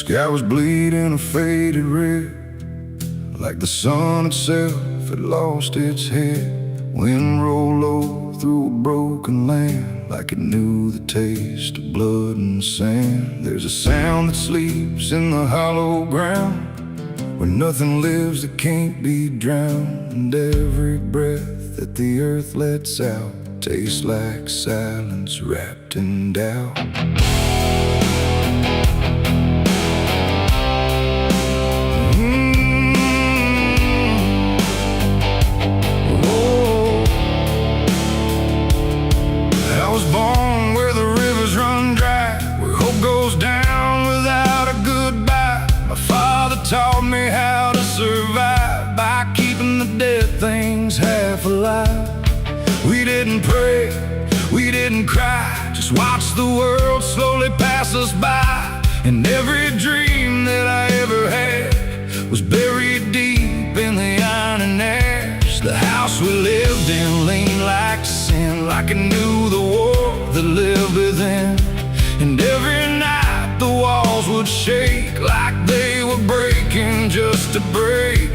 Sky was bleeding a faded red, like the sun itself had lost its head. Wind rolled low through a broken land, like it knew the taste of blood and sand. There's a sound that sleeps in the hollow ground, where nothing lives that can't be drowned. And every breath that the earth lets out tastes like silence wrapped in doubt. I was born where the rivers run dry, where hope goes down without a goodbye. My father taught me how to survive by keeping the dead things half alive. We didn't pray, we didn't cry, just watched the world slowly pass us by. And every dream that I ever had was buried deep in the iron and ash. The house we lived in leaned like sin, like it knew the war that lived within. And every night the walls would shake like they were breaking just to break.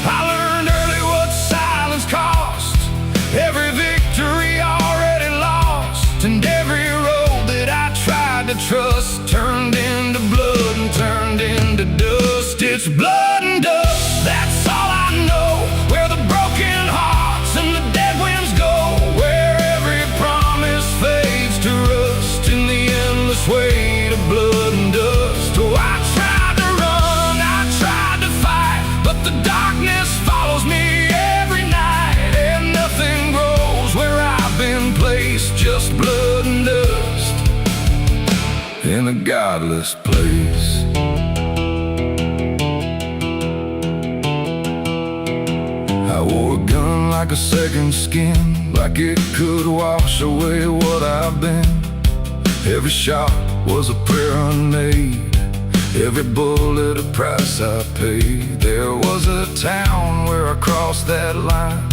I learned early what silence cost, every victory already lost. And every road that I tried to trust turned into blood and turned into dust. It's blood and dust, that's all I know. Where the broken hearts and the dead winds go, where every promise fades to rust in the endless weight of blood and dust. Oh, I tried to run, I tried to fight, but the darkness follows me every night. And nothing grows where I've been placed, just blood and dust in a godless place. I wore a gun like a second skin, like it could wash away what I've been. Every shot was a prayer unmade, every bullet a price I paid. There was a town where I crossed that line,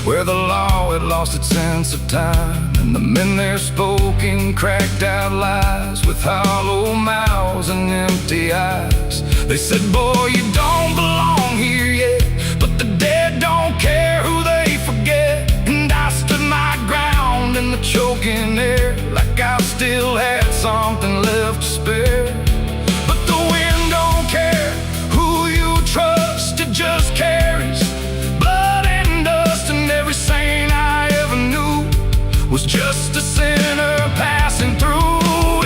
where the law had lost its sense of time. And the men there spoke in cracked out lies, with hollow mouths and empty eyes. They said, boy, you don't belong here yet, but the dead don't care who they forget. And I stood my ground in the choking air, like I still had something left to spare. But the wind don't care who you trust, it just carries blood and dust. And every saint I ever knew was just a sinner passing through.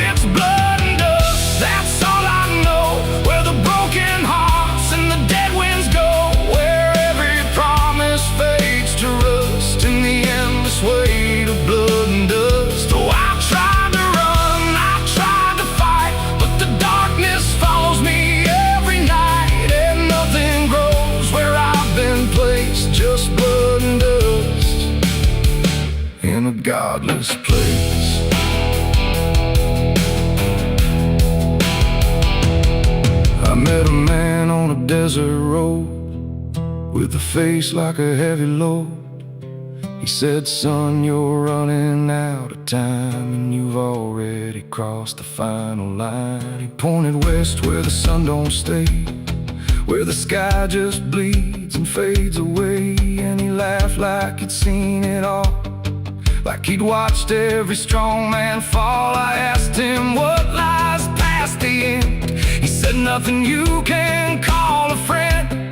It's blood and dust, that's all I know. Where the broken hearts and the dead winds go, where every promise fades to rust in the endless weight of blood and dust. Oh, I tried to run, I tried to fight, but the darkness follows me every night. And nothing grows where I've been placed, just blood and dust in a godless place. I met a man on a desert road, with a face like a heavy load. He said, son, you're running out of time, and you've already crossed the final line. He pointed west where the sun don't stay, where the sky just bleeds and fades away. And he laughed like he'd seen it all, like he'd watched every strong man fall. I asked him what lies past the end. He said, nothing you can call a friend,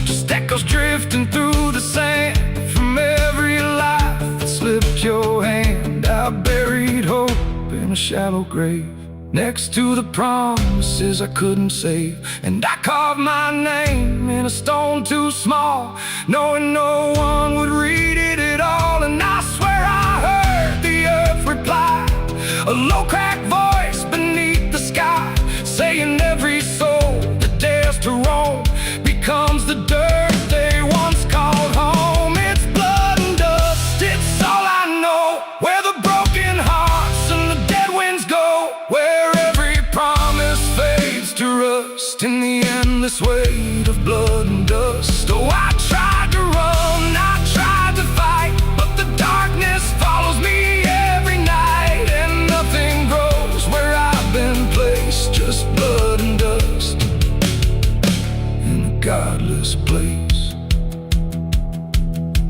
just echoes drifting through the sand from every life that slipped your hand. I buried hope in a shallow grave, next to the promises I couldn't save. And I carved my name in a stone too small, knowing no one would read it at all. And I swear I heard the earth reply, a low cracked voice beneath the sky, saying every soul that dares to roam becomes the dirt they once called home. It's blood and dust, it's all I know. Where the broken hearts and the dead winds go, where every promise fades to rust in the endless weight of blood and dust. Oh, I tried to run, I tried to fight, but the darkness follows me every night. And nothing grows where I've been placed, just blood and dust. godless place.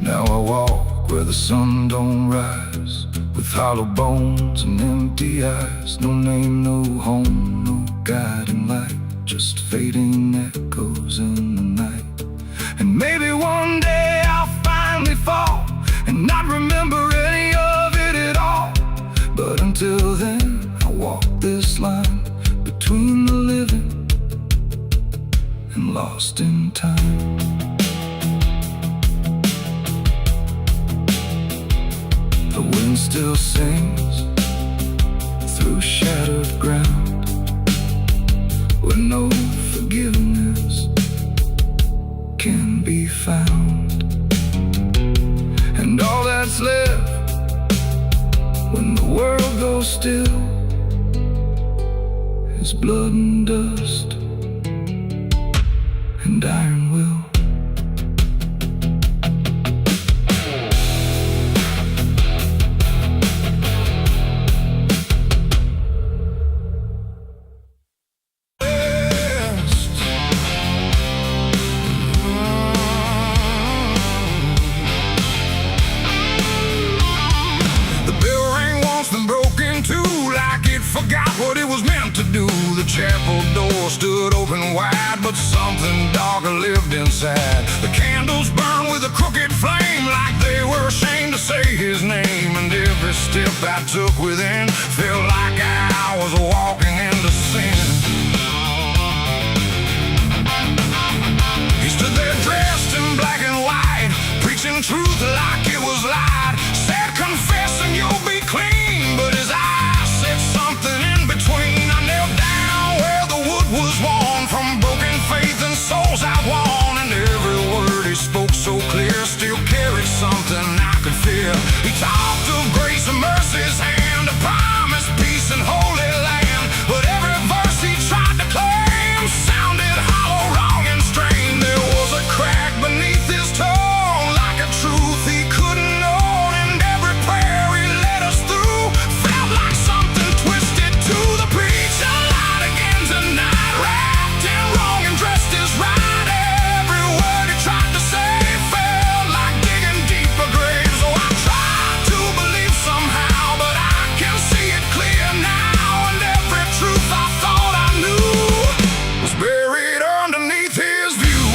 Now I walk where the sun don't rise, with hollow bones and empty eyes. No name, no home, no guiding light, just fading echoes in the night. And maybe one day I'll finally fall and not remember any of it at all. But until then, I walk this line between the living and lost in time. The wind still sings through shattered ground, where no forgiveness can be found. And all that's left when the world goes still is blood and dust and iron will. Forgot what it was meant to do. The chapel door stood open wide, but something darker lived inside. The candles burned with a crooked flame, like they were ashamed to say his name. And every step I took within felt like I was walking into sin. He stood there dressed in black and white, preaching truth like it was lied. Said, confess and you'll be clean, but his eyes said something in between. I knelt down where the wood was worn from broken faith and souls I won. And every word he spoke so clear still carried something I could feel. He talked of grace and mercy's hand, a promise, peace and holy land. But every verse he tried to claim sounded hollow, wrong and strained. There was a crack beneath his tone, like a truth he couldn't own. And every prayer he led us through felt like something twisted to the preach. A light again tonight, wrapped in wrong and dressed as right. Every word he tried to say felt like digging deeper graves. Oh, I tried to believe somehow, but I can see it clear now. And every truth I thought I knew was buried underneath his view.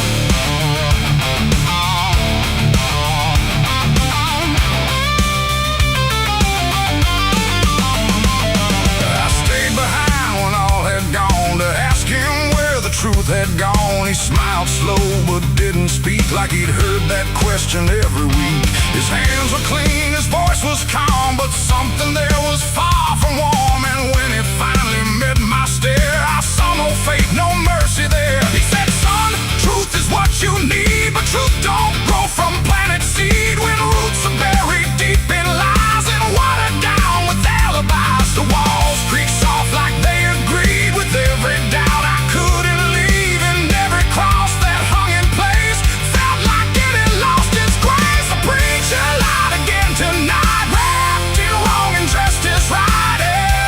I stayed behind when all had gone to ask him where the truth had gone. He smiled slow but didn't speak, like he'd heard that question every week. His hands were clean, his voice was calm, but something there was far from warm. And when it finally met my stare, I saw no faith, no mercy there. He said, son, truth is what you need, but truth don't grow from planet seed. When roots are buried deep in lies and watered down with alibis, the walls creak soft like they agreed with every doubt I couldn't leave. And every cross that hung in place felt like it had lost its grace. I preach a light again tonight, wrapped in wrong and dressed as right.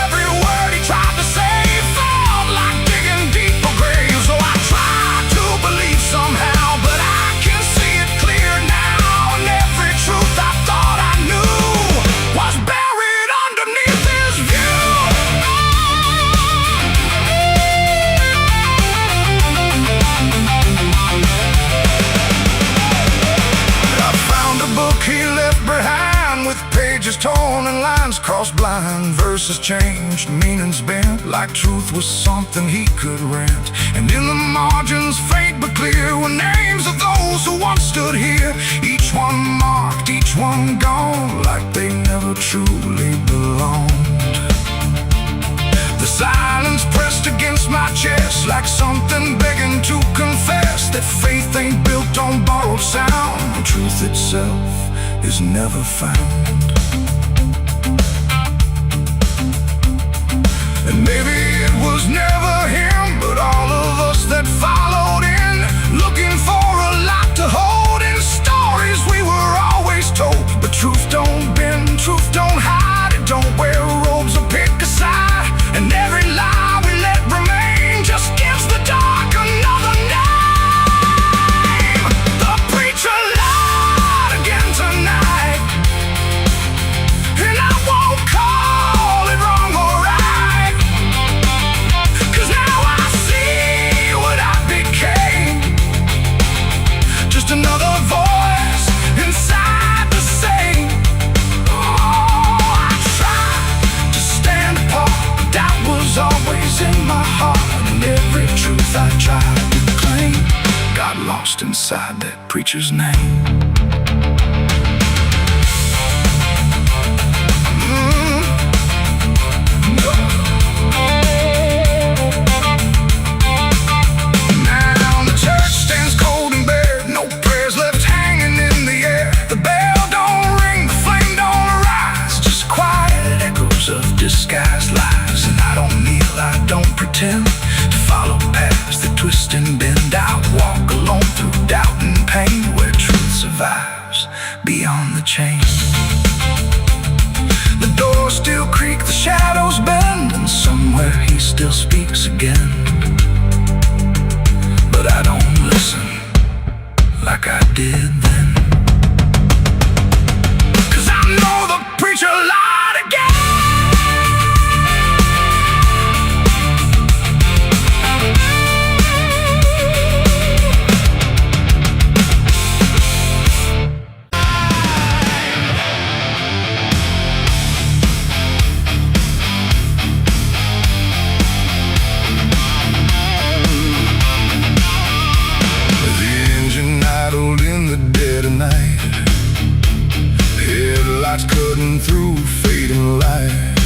Every word he tried to say felt like digging deeper graves. So I tried to believe somehow, but I can see it clear now. And every truth I thought I knew was buried underneath his view. I found a book he left behind, with pages torn and lines crossed blind. Verses changed, meanings bent, like truth was something he could rent. And in the margins, faint but clear, were names of those who once stood here. Each one marked, each one gone, like they never truly belonged. The silence pressed against my chest, like something begging to confess that faith ain't built on borrowed sound, and truth itself is never found. And maybe it was never him, but all of us that followed in, looking for a lot to hold in stories we were always told. But truth don't bend, truth don't hide, it don't wear robes or pick a side. And every lie we let remain just gives the dark another night. lost inside that preacher's name. Disguised lies, and I don't kneel, I don't pretend to follow paths that twist and bend. I walk alone through doubt and pain, where truth survives beyond the chain. The doors still creak, the shadows bend, and somewhere he still speaks again. But I don't listen like I did then, 'cause I know the preacher lied again. In the dead of night, headlights cutting through fading light,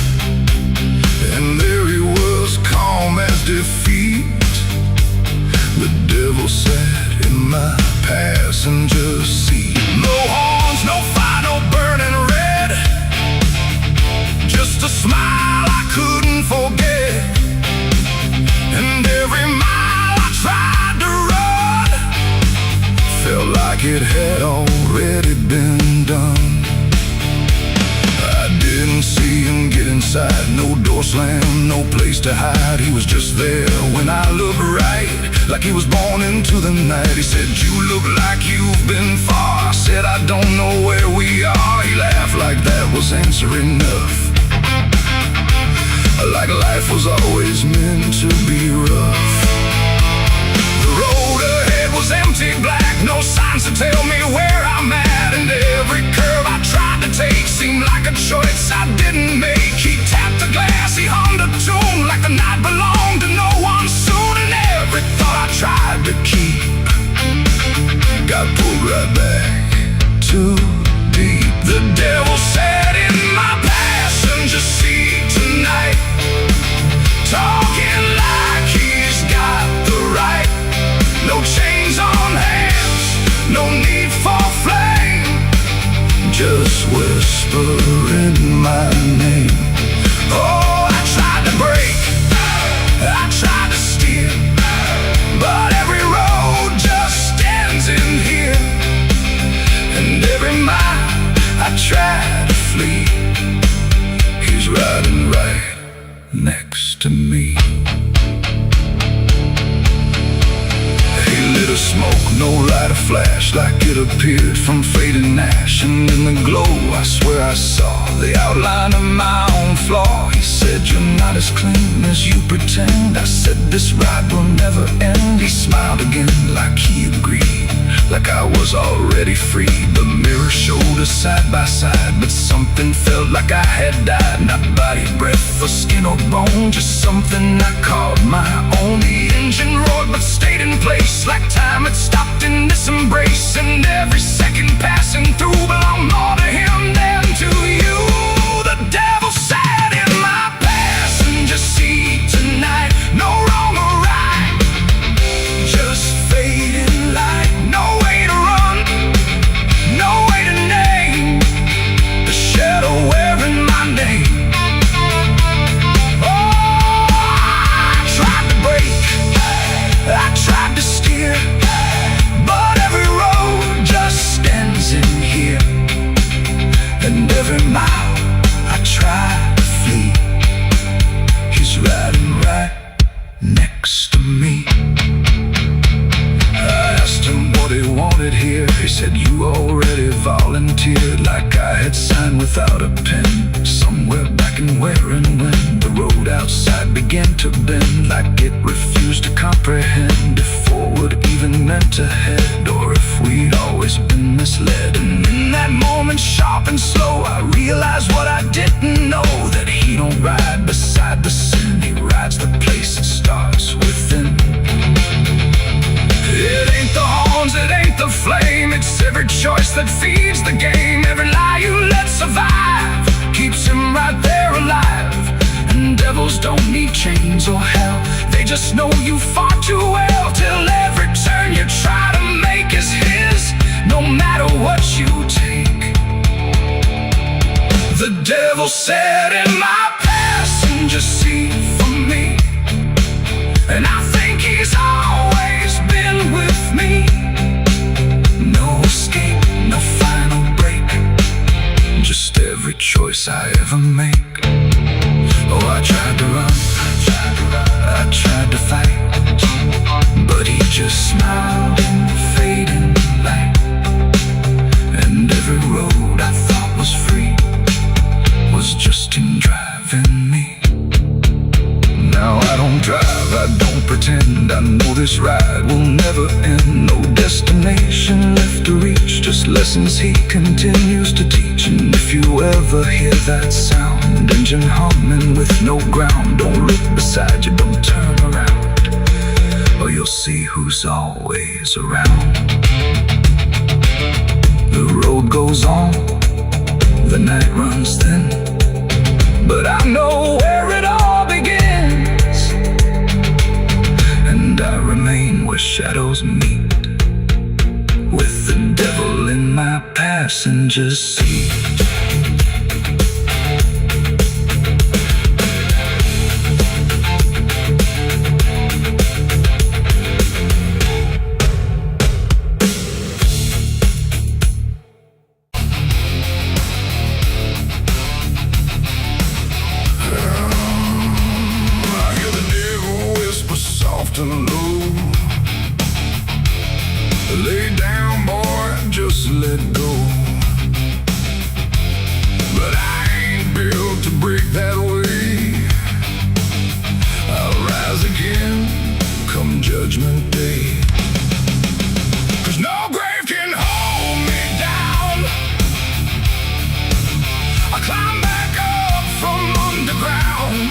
and there he was, calm as defeat. The devil sat in my passenger seat. No horns, no fire, no burning red, just a smile I couldn't forget. And every mile I tried to run felt like it had already been done. I didn't see him get inside, no door slam, no place to hide. He was just there when I looked right, like he was born into the night. He said, "You look like you've been far." I said, "I don't know where we are." He laughed like that was answer enough, like life was always meant to be rough. The road ahead was empty, black, no signs to tell me where I'm at. And every curve I tried to take seemed like a choice I didn't make. He tapped the glass, he hummed a tune like the night belonged to no one soon. And every thought I tried to keep got pulled right back too deep. The devil sat in my passenger seat tonight, talking like he's got the right. No chains on hands, no need for flame, just whispering my name. Oh, I tried to break, I tried to steer, but every road just ends in here. And every mile I tried to flee, he's riding right next to me. Lit a smoke, no light, a flash, like it appeared from fading ash. And in the glow, I swear I saw the outline of my own flaw. He said, "You're not as clean as you pretend." I said, "This ride will never end." He smiled again, like he agreed, like I was already free. The mirror showed us side by side, but something felt like I had died. Not body, breath, or skin or bone, just something I called my own. The engine roared but stayed in place, like time had stopped in this embrace. And every second passing through belonged more to him than to you. The devil sat in my passenger seat tonight, no wrong or right, just fading light. No way to run, no way to name the shadow wearing my name. Oh, I tried to break, I tried to steer, but every road just ends in here. And every mile I try to flee, he's riding right next to me. I asked him what he wanted here. He said, "You already volunteered," like I had signed without a pen. Somewhere back in where and when the road outside began to bend, like it refused to comprehend if forward even meant to head, or if we'd always been misled. And in that moment, sharp and slow, I realized what I didn't know, that he don't ride beside the sin, he rides the place that starts within. It ain't the horns choice that feeds the game. Every lie you let survive keeps him right there alive. And devils don't need chains or hell, they just know you far too well. Till every turn you try to make is his, no matter what you take. The devil sat in my passenger seat for me, and I think he's always been with me. No escape, no final break, just every choice I ever make. Oh, I tried to run, I tried to fight, but he just smiled in the fading light. And every road I thought was free was just him driving me. Now I don't drive, I don't pretend, I know this ride will never end. No destination left to reach, just lessons he continues to teach. And if you ever hear that sound, engine humming with no ground, don't look beside you, don't turn around, or you'll see who's always around. The road goes on, the night runs thin, but I know where it all begins, and I remain where shadows meet, with the devil in my passenger seat. And low, lay down, boy, just let go. But I ain't built to break that way. I'll rise again come Judgment Day. 'Cause no grave can hold me down. I climb back up from underground,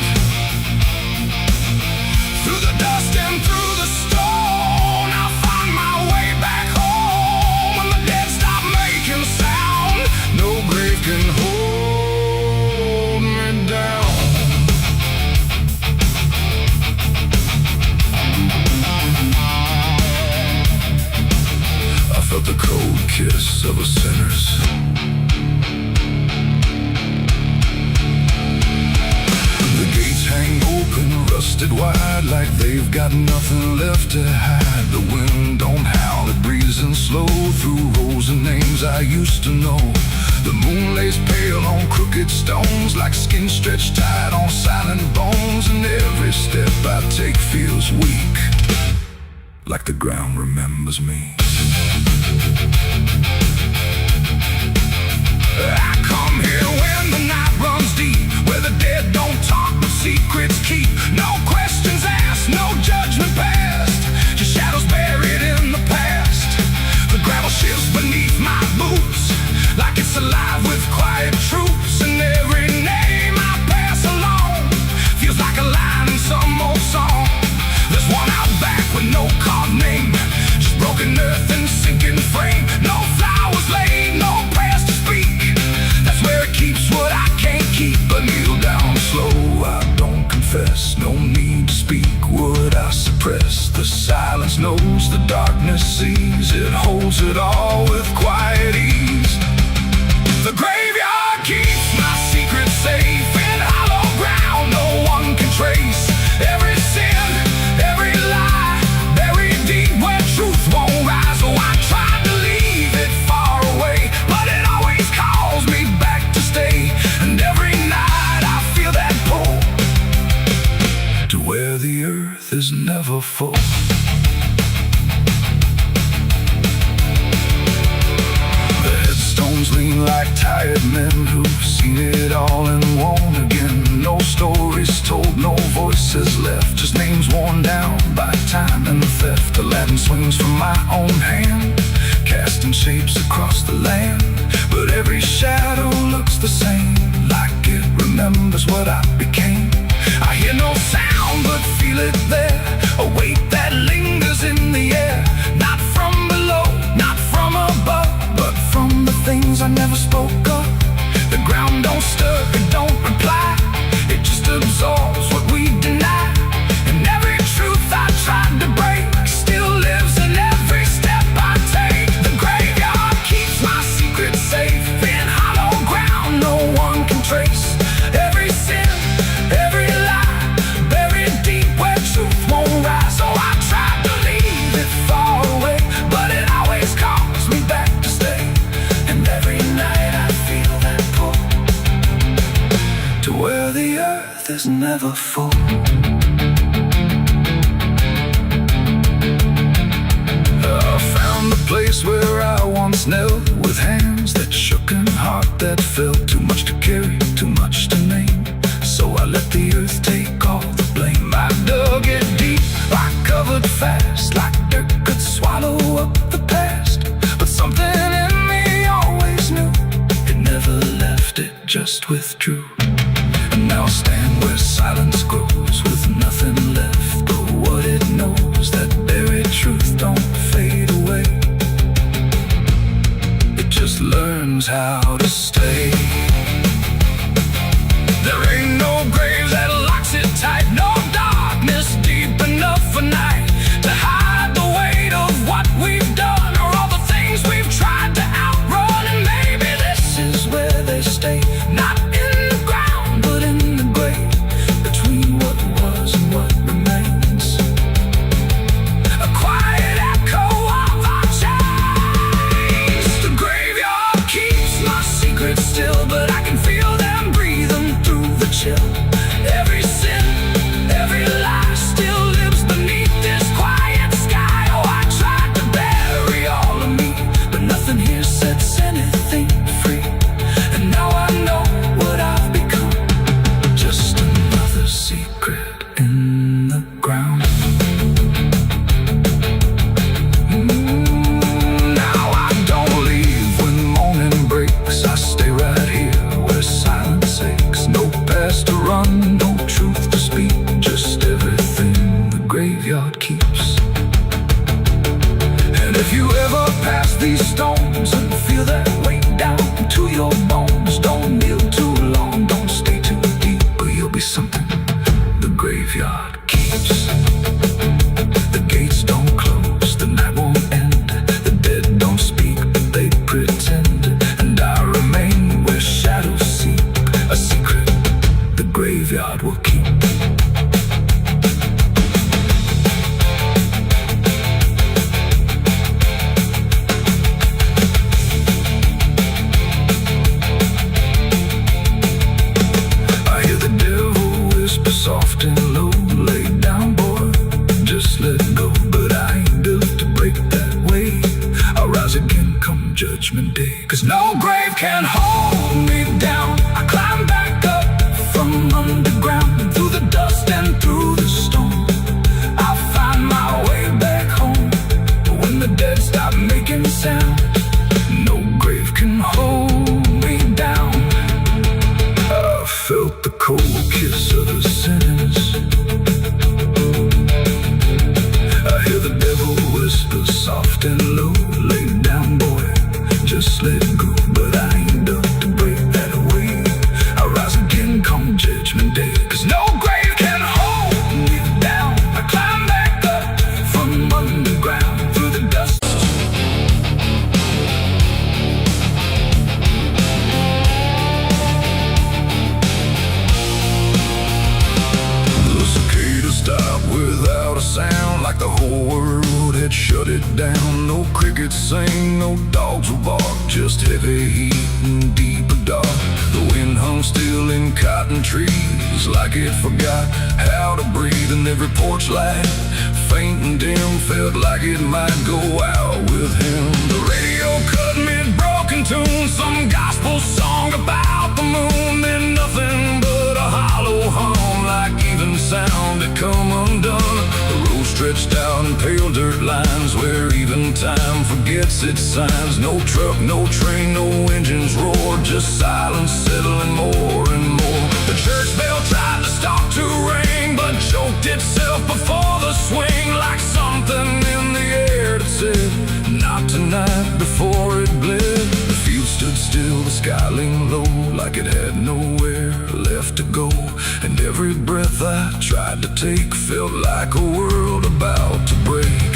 through the dust and through the stone. I'll find my way back home when the dead stop making sound. No grave can hold me down. I felt the cold kiss of a sinner's. The gates hang open, rusted wide, like they've got nothing left to hide. The wind don't howl, it breathes in slow through rows of names I used to know. The moon lays pale on crooked stones, like skin stretched tight on silent bones. And every step I take feels weak, like the ground remembers me. I come here when the night runs deep, where the dead don't talk but secrets keep. No questions asked, no judgment passed, just shadows buried in the past. The gravel shifts beneath my boots, like it's alive with quiet troops. And every name I pass along feels like a line in some old song. There's one out back with no carved name, just broken earth and sinking frame. No flowers laid, no prayers to speak, that's where it keeps what I can't keep. But kneel down slow, I don't confess, no need to speak, would I suppress? The silence knows, the darkness sees, it holds it all with quiet ease. The graveyard keeps my secret safe in hollow ground no one can trace. Every sin, every lie, buried deep where truth won't rise. Oh, I tried to leave it far away, but it always calls me back to stay. And every night I feel that pull to where the earth is never full. The headstones lean like tired men who've seen it all and won't again. No stories told, no voices left, just names worn down by time and theft. The Latin swings from my own hand, casting shapes across the land. But every shadow looks the same, like it remembers what I became. I hear no sound but feel it there, a weight that lingers in the air. Not from below, not from above, but never full. I found the place where I once knelt, with hands that shook and heart that felt. Too much to carry, too much to name, so I let the earth take all the blame. I dug it deep, I covered fast, like dirt could swallow up the past. But something in me always knew, it never left, it just withdrew. And now I stand where silence grows, with nothing left but what it knows. That buried truth don't fade away, it just learns how to stay. There ain't no grave that locks it tight, no darkness deep enough for night to hide the weight of what we've done, or all the things we've tried to outrun. And maybe this is where they stay, not in the ground, but in the grave, between what was and what remains. A quiet echo of our chains. The graveyard keeps my secrets still, but I can feel them breathing through the chill. Every sin, every lie still lives beneath this quiet sky. Oh, I tried to bury all of me, but nothing here sets anything free. And now I know what I've become, just another secret in the ground. Now I don't leave when morning breaks, I stay right here where silence aches. No past to run, no truth to speak, just everything the graveyard keeps. And if you ever pass these stones and feel that weight down to your bones, don't kneel too long, don't stay too deep, or you'll be something the graveyard keeps. The gates don't close, the night won't end, the dead don't speak, but they pretend. And I remain where shadows seek, a secret the graveyard will keep. I hear the devil whisper soft and low, lay down boy, just let go. But I ain't built to break that way, I'll rise again come judgment day. 'Cause no grave can hold me down, I climb back up from underground, through the dust and through the storm. I'll find my way back home, but when the dead stop making sound, no grave can hold me down. I felt the cold kiss of the sinners, I hear the devil whisper soft and low, lay down boy, just let go. But I ain't built to break that way, I'll rise again come judgment day. 'Cause no grave can hold me down, I climb back up from underground, through the dust. The cicada stopped without a sound, like the whole world had shut it down. No crickets sing, no dogs will bark, just heavy heat and deeper dark. The wind hung still in cotton trees, like it forgot how to breathe. And every porch light, faint and dim, felt like it might go out with him. The radio cut mid-broken tune, some gospel song about the moon. Then nothing but a hollow hum, like even sound had come undone. The road stretched out in pale dirt lines, where even time forgets its signs. No truck, no train, no engines roar, just silence settling more and more. The church bell tried to stop to ring, but choked itself before the swing, like something in the air that said, not tonight, before it bled. The field stood still, the sky leaned low, like it had nowhere left to go. And every breath I tried to take felt like a world about to break.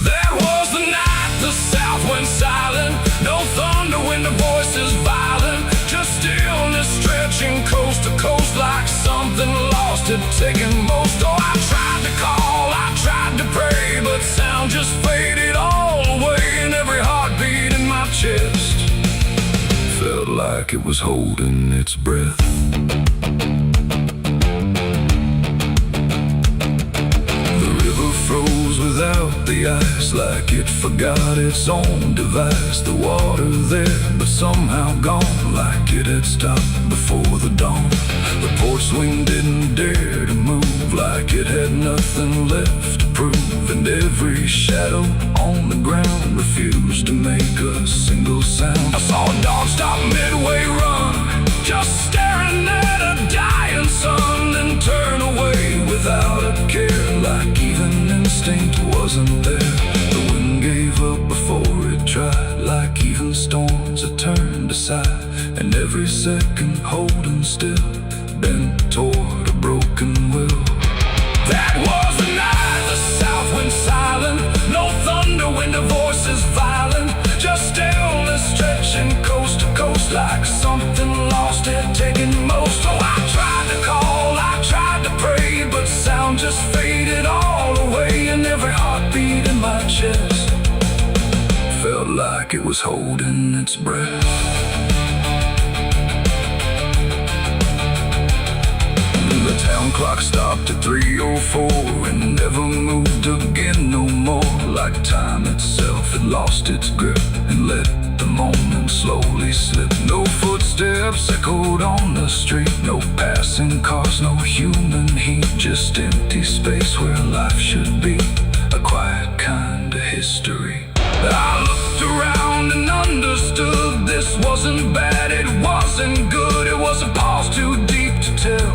That was the night the south went silent, no thunder when the voices violent, just stillness stretching coast to coast, like something lost had taken most. Oh, I tried to call, I tried to pray, but sound just faded all away. And every heartbeat in my chest felt like it was holding its breath. froze without the ice, like it forgot its own device. The water there, but somehow gone, like it had stopped before the dawn. The porch swing didn't dare to move, like it had nothing left to prove. And every shadow on the ground refused to make a single sound. I saw a dog stop midway run, just staring at a dying sun, then turn away without a care, like even instinct wasn't there. The wind gave up before it tried, like even storms had turned aside. And every second holding still, bent toward a broken will. That was the night the south went silent. No thunder, wind of voices violent, just stillness stretching coast to coast, like something lost had taken most. Oh, I tried to call, I tried to pray, but sound just faded all away. And every heartbeat in my chest felt like it was holding its breath. The town clock stopped at 3:04 and never moved again no more, like time itself had lost its grip and let the moment slowly slip. No footsteps echoed on the street, no passing cars, no human heat, just empty space where life should be, a quiet kind of history. I looked around and understood this wasn't bad, it wasn't good, it was a pause too deep to tell.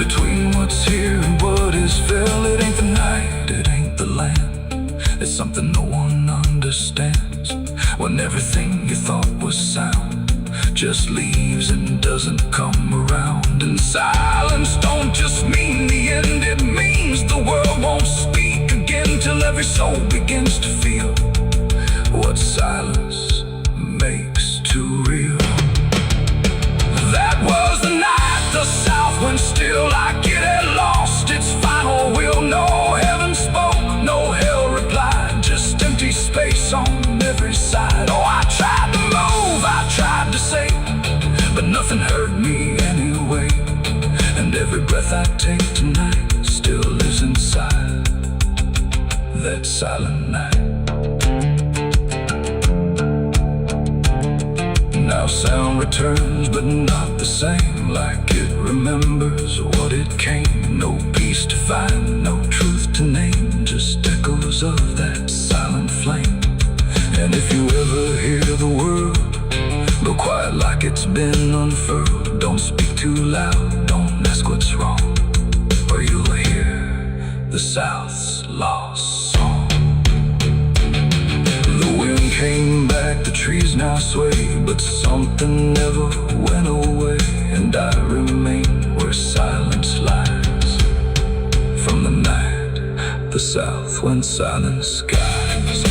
Between what's here and what is fell, it ain't the night, it ain't the land. It's something no one understands, when everything you thought was sound just leaves and doesn't come around. And silence don't just mean the end, it means the world won't speak again, till every soul begins to feel what silence makes too real. That was the night the south went still, like it had lost its final will. No heaven spoke, no hell replied, just empty space on every side. Oh, I tried to move, I tried to say, but nothing hurt me anyway. And every breath I take tonight still lives inside that silent night. Now sound returns, but not the same, like it remembers what it came. No peace to find, no truth to name, just echoes of that silent flame. And if you ever hear the word go quiet like it's been unfurled, don't speak too loud, don't ask what's wrong, or you'll hear the South's lost song. The wind came back, the trees now sway, but something never went away. And I remain where silence lies, from the night the south went silent skies.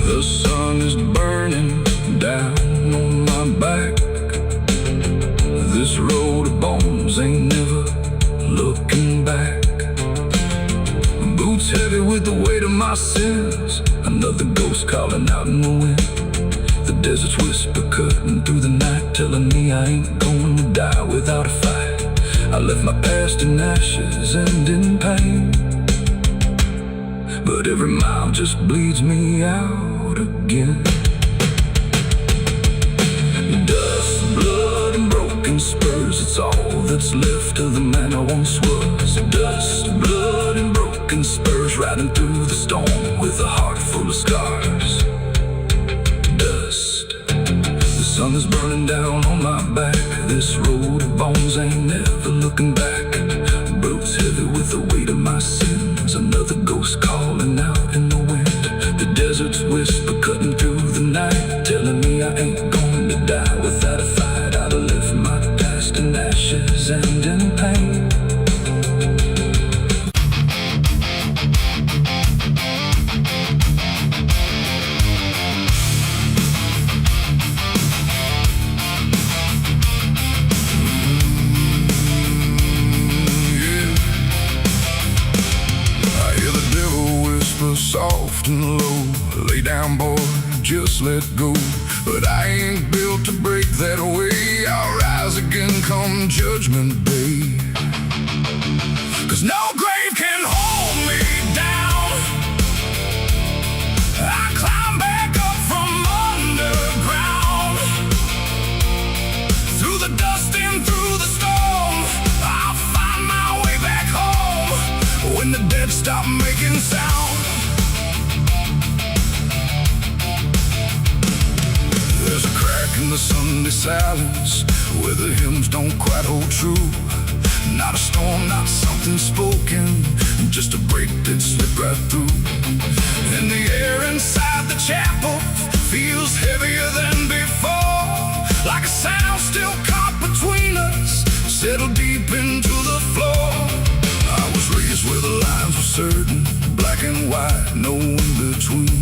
The sun is burning down on my back. This road of bones ain't never looking back. Boots heavy with the weight of my sins, another ghost calling out in the wind. The desert's whisper cutting through the night, telling me I ain't going to die without a fight. I left my past in ashes and in pain, but every mile just bleeds me out again. Dust, blood, and broken spurs, it's all that's left of the man I once was. Dust, blood, and broken spurs, riding through the storm with a heart full of scars. Dust, the sun is burning down on my back. This road of bones ain't never looking back. Boots heavy with the weight of my sins, another ghost calling out in the wind. The desert's whisper cutting through the night, telling me I ain't going to die without a fight. I'd have left my past in ashes and in pain. cowboy, just let go. But I ain't built to break that way. I'll rise again come judgment day. 'Cause no grave can hold me down. I climb back up from underground. Through the dust and through the storm, I'll find my way back home. When the dead stop making sound, there's a crack in the Sunday silence where the hymns don't quite hold true. Not a storm, not something spoken, just a break that slipped right through. And the air inside the chapel feels heavier than before, like a sound still caught between us, settled deep into the floor. I was raised where the lines were certain, black and white, no in between.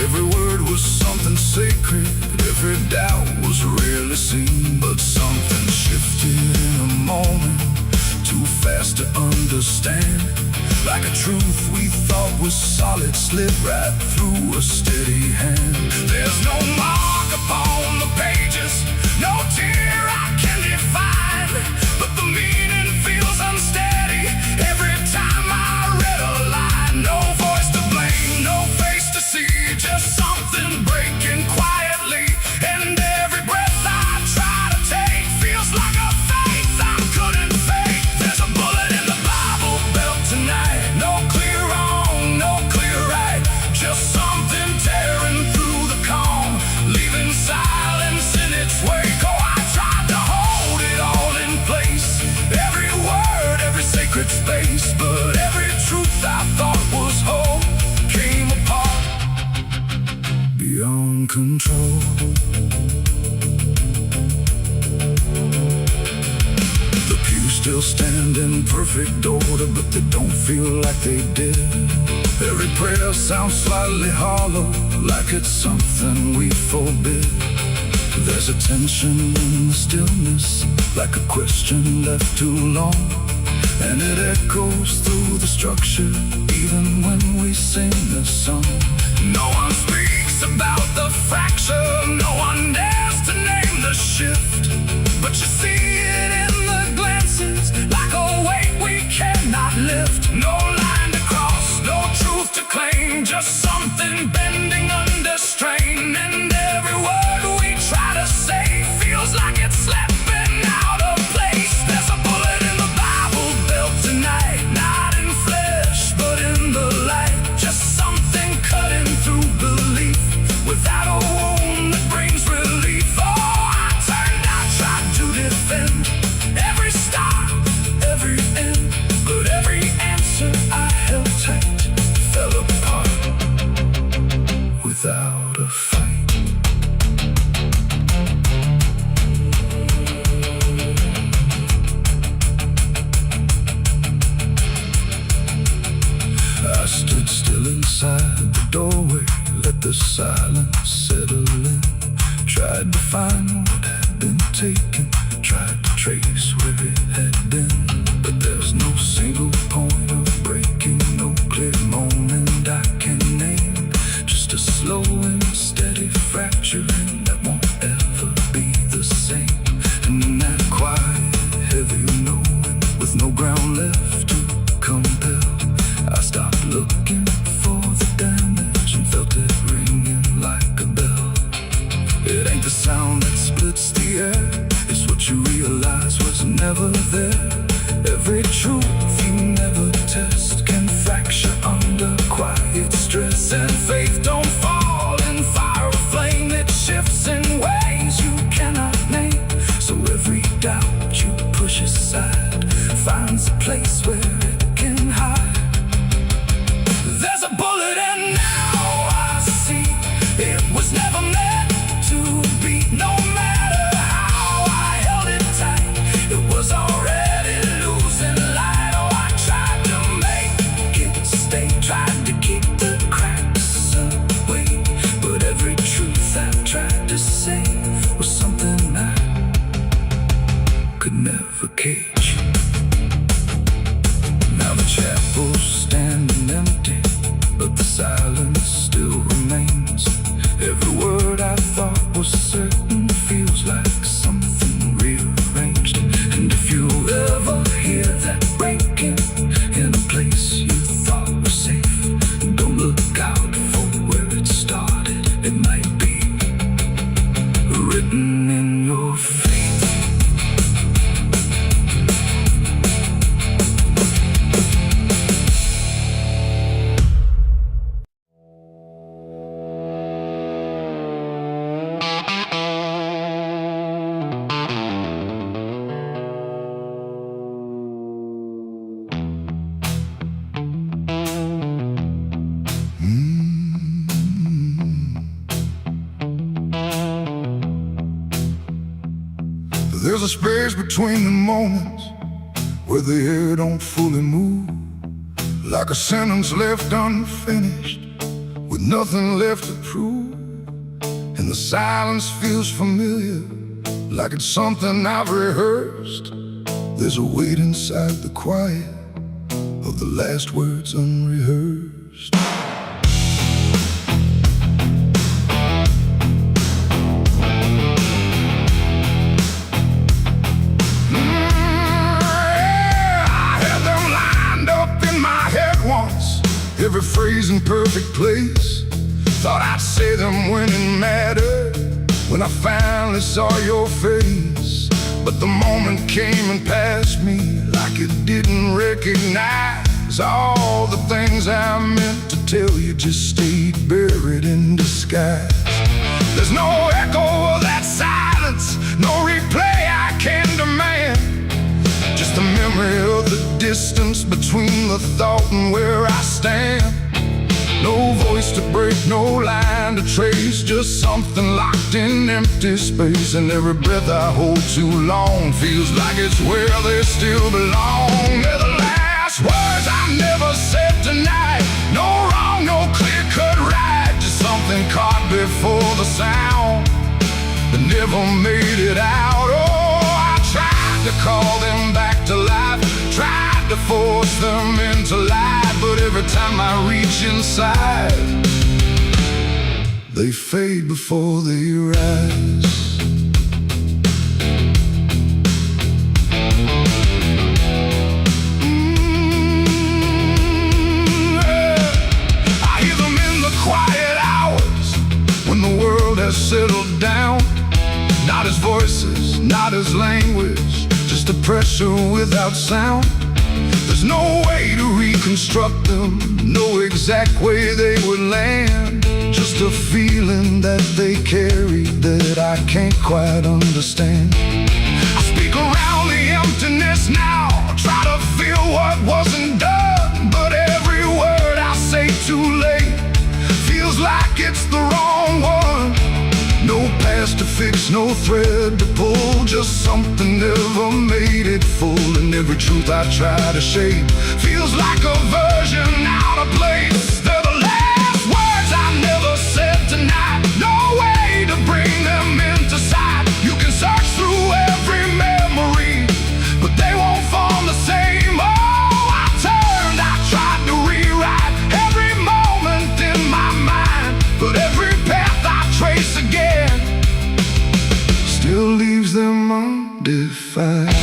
Every word was something sacred, every doubt was rarely seen. But something shifted in a moment, too fast to understand. Like a truth we thought was solid slipped right through a steady hand. There's no mark upon the pages, no tear I can define, but the meaning feels unsteady every time I read a line. No voice to blame, no face to see, just something breaking quietly. And every breath I try to take feels like a faith I couldn't fake. There's a bullet in the Bible belt tonight, no clear wrong, no clear right, just something tearing through the calm, leaving silence in its wake. Oh, I tried to hold it all in place, every word, every sacred space, but every truth I thought was whole came apart beyond control. The pews still stand in perfect order, but they don't feel like they did. Every prayer sounds slightly hollow, like it's something we forbid. There's a tension in the stillness, like a question left too long, and it echoes through the structure, even when we sing this song. No one speaks about the fracture, no one dares to name the shift, but you see it in the glances, like a weight we cannot lift. No line to cross, no truth to claim, just something bending under strain. And every word we try to say feels like it's slipping out of place. There's a bullet in the Bible belt tonight, not in flesh but in the light, just something cutting through belief without a wound that brings relief. Oh, I turned, I tried to defend every start, every end, but every answer I held tight fell apart without a fight. I stood still inside the doorway, let the silence settle in. Tried to find what had been taken, tried to trace where it had been, but there's no single point of breaking, no clear moment I can name, just a slow and steady fracturing that won't ever be the same. And in that quiet, heavy knowing, with no ground left to compel, I stopped looking for the damage and felt it ringing like a bell. It ain't the sound that splits the air, it's what you realize was never there. Every truth you never test can fracture under quiet stress. And faith don't fall in fire or flame, it shifts in ways you cannot name. So every doubt you push aside finds a place where it can hide. There's a bullet and now I see it was never meant to be. No matter how I held it tight, it was already losing light. Oh, I tried to make it stay, tried to keep the cracks away, but every truth I tried to say was something I could never cage. There's a space between the moments where the air don't fully move, like a sentence left unfinished with nothing left to prove. And the silence feels familiar, like it's something I've rehearsed. There's a weight inside the quiet of the last words unrehearsed. I had them lined up in my head once, every phrase in perfect place. Thought I'd say them when it mattered, when I finally saw your face. But the moment came and passed me like it didn't recognize all the things I meant to tell you just stayed buried in disguise. There's no echo of that silence, no replay I can demand, just the memory of the distance between the thought and where I stand. No voice to break, no line to trace, just something locked in empty space. And every breath I hold too long feels like it's where they still belong. They're the last words I never said tonight. No wrong, no clear-cut right, just something caught before the sound that never made it out. Oh, I tried to call them back to life, tried to force them into life, but every time I reach inside, they fade before they rise. I hear them in the quiet hours when the world has settled down. Not as voices, not as language, just a pressure without sound. There's no way to reconstruct them, no exact way they would land, just a feeling that they carry that I can't quite understand. I speak around the emptiness now, try to feel what wasn't done, but every word I say too late feels like it's the wrong one. No past to fix, no thread to pull, just something never made it full. And every truth I try to shape feels like a version out of place. They're the last words I never said tonight, no way to bring them into sight. You can search through every memory, but they won't form the same. Oh, I turned, I tried to rewrite every moment in my mind, but every path I trace again still leaves them undefined.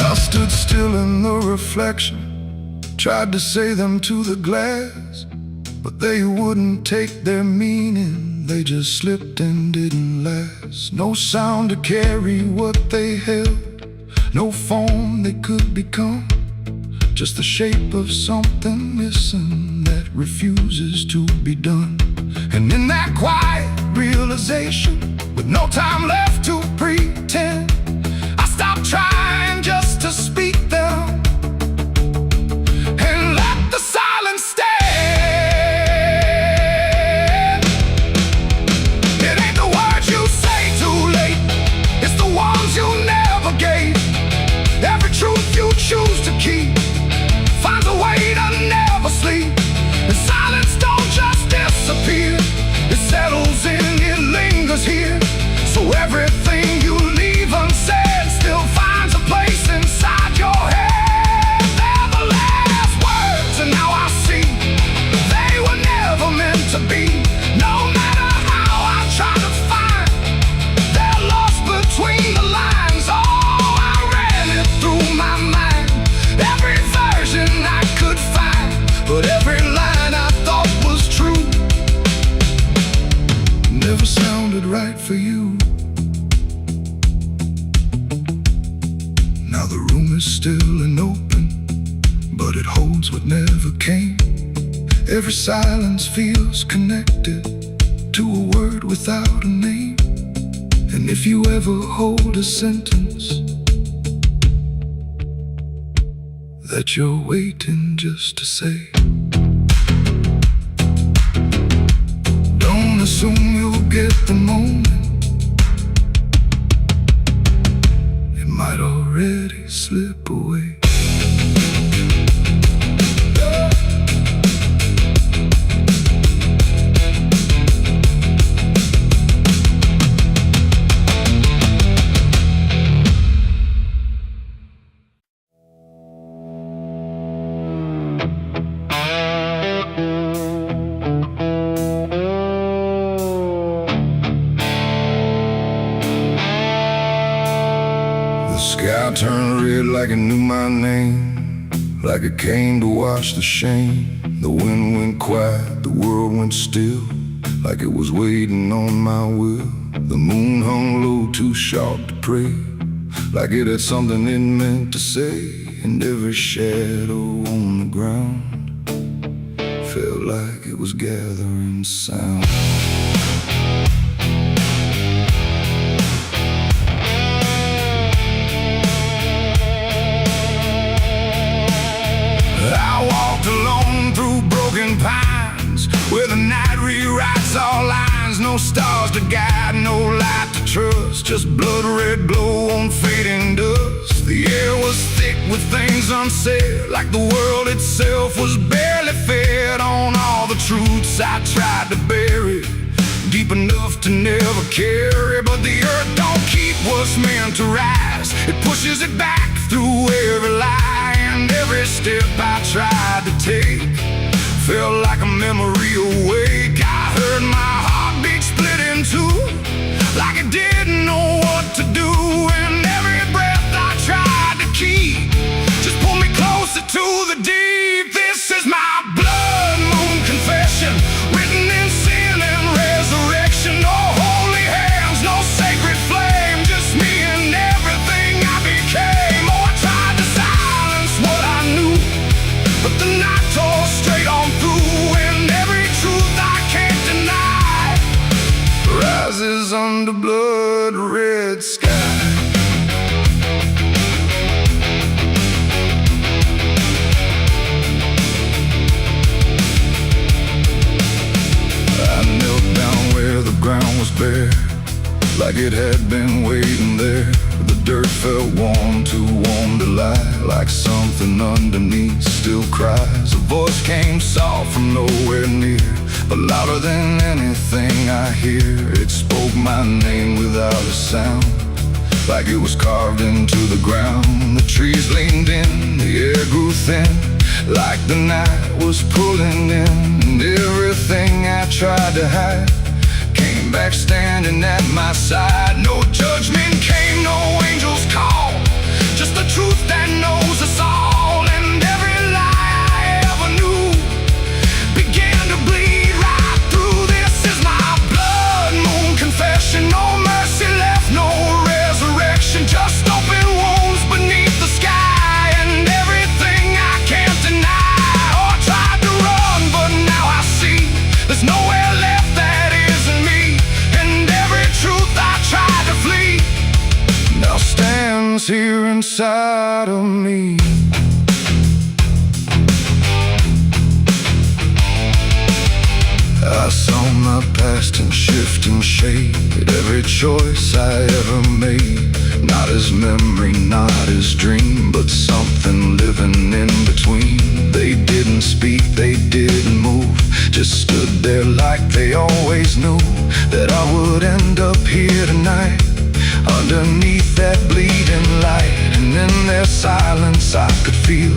I stood still in the reflection, tried to say them to the glass, but they wouldn't take their meaning, they just slipped and didn't last. No sound to carry what they held, no form they could become, just the shape of something missing that refuses to be done. And in that quiet realization, with no time left to pretend, I stopped trying just to speak them and let the silence stand. Choose to keep finds a way to never sleep. And silence don't just disappear, it settles in, it lingers here. So everything you leave unsaid still finds a place inside your head. They're the last words, and now I see they were never meant to be. No matter how I try to find, they're lost between the lines. Oh, I ran it through my mind, every version I could find, but every line I thought was true never sounded right for you. Now the room is still and open, but it holds what never came. Every silence feels connected to a word without a name. And if you ever hold a sentence that you're waiting just to say, don't assume you'll get the moment. It might already slip away. The sky turned red like it knew my name, like it came to wash the shame. The wind went quiet, the world went still, like it was waiting on my will. The moon hung low, too sharp to pray, like it had something it meant to say. And every shadow on the ground felt like it was gathering sound. I walked alone through broken pines, where the night rewrites all lines. No stars to guide, no light to trust, just blood red glow on fading dust. The air was thick with things unsaid, like the world itself was barely fed on all the truths I tried to bury, deep enough to never carry. But the earth don't keep what's meant to rise, it pushes it back through every lie. And every step I tried to take felt like a memory awake. I heard my heartbeat split in two, like it didn't know what to do. And every breath I tried to keep just pulled me closer to the deep. This is my blood moon confession, written in sin and resurrection. No holy hands, no sacred flame, just me and everything I became. Oh, I tried to silence what I knew, but the night tore straight on through. And every truth I can't deny rises under blood red sky. I knelt down where the ground was bare, like it had been waiting there. The dirt felt warm, too warm to lie, like something underneath still cries. A voice came soft from nowhere near, but louder than anything I hear. It spoke my name without a sound, like it was carved into the ground. The trees leaned in, the air grew thin, like the night was pulling in. And everything I tried to hide came back standing at my side. No judgment came, no angel's call, just the truth that knows us all. And every lie I ever knew began to bleed right through. This is my blood moon confession. No mercy left, no resurrection, just open wounds beneath the sky. And everything I can't deny. Oh, I tried to run, but now I see there's nowhere left that isn't me. And every truth I tried to flee now stands here inside of me. I saw my past in shifting shade, every choice I ever made, not as memory, not as dream, but something living in between. They didn't speak, they didn't move, just stood there like they always knew that I would end up here tonight, underneath that bleeding light. And in their silence I could feel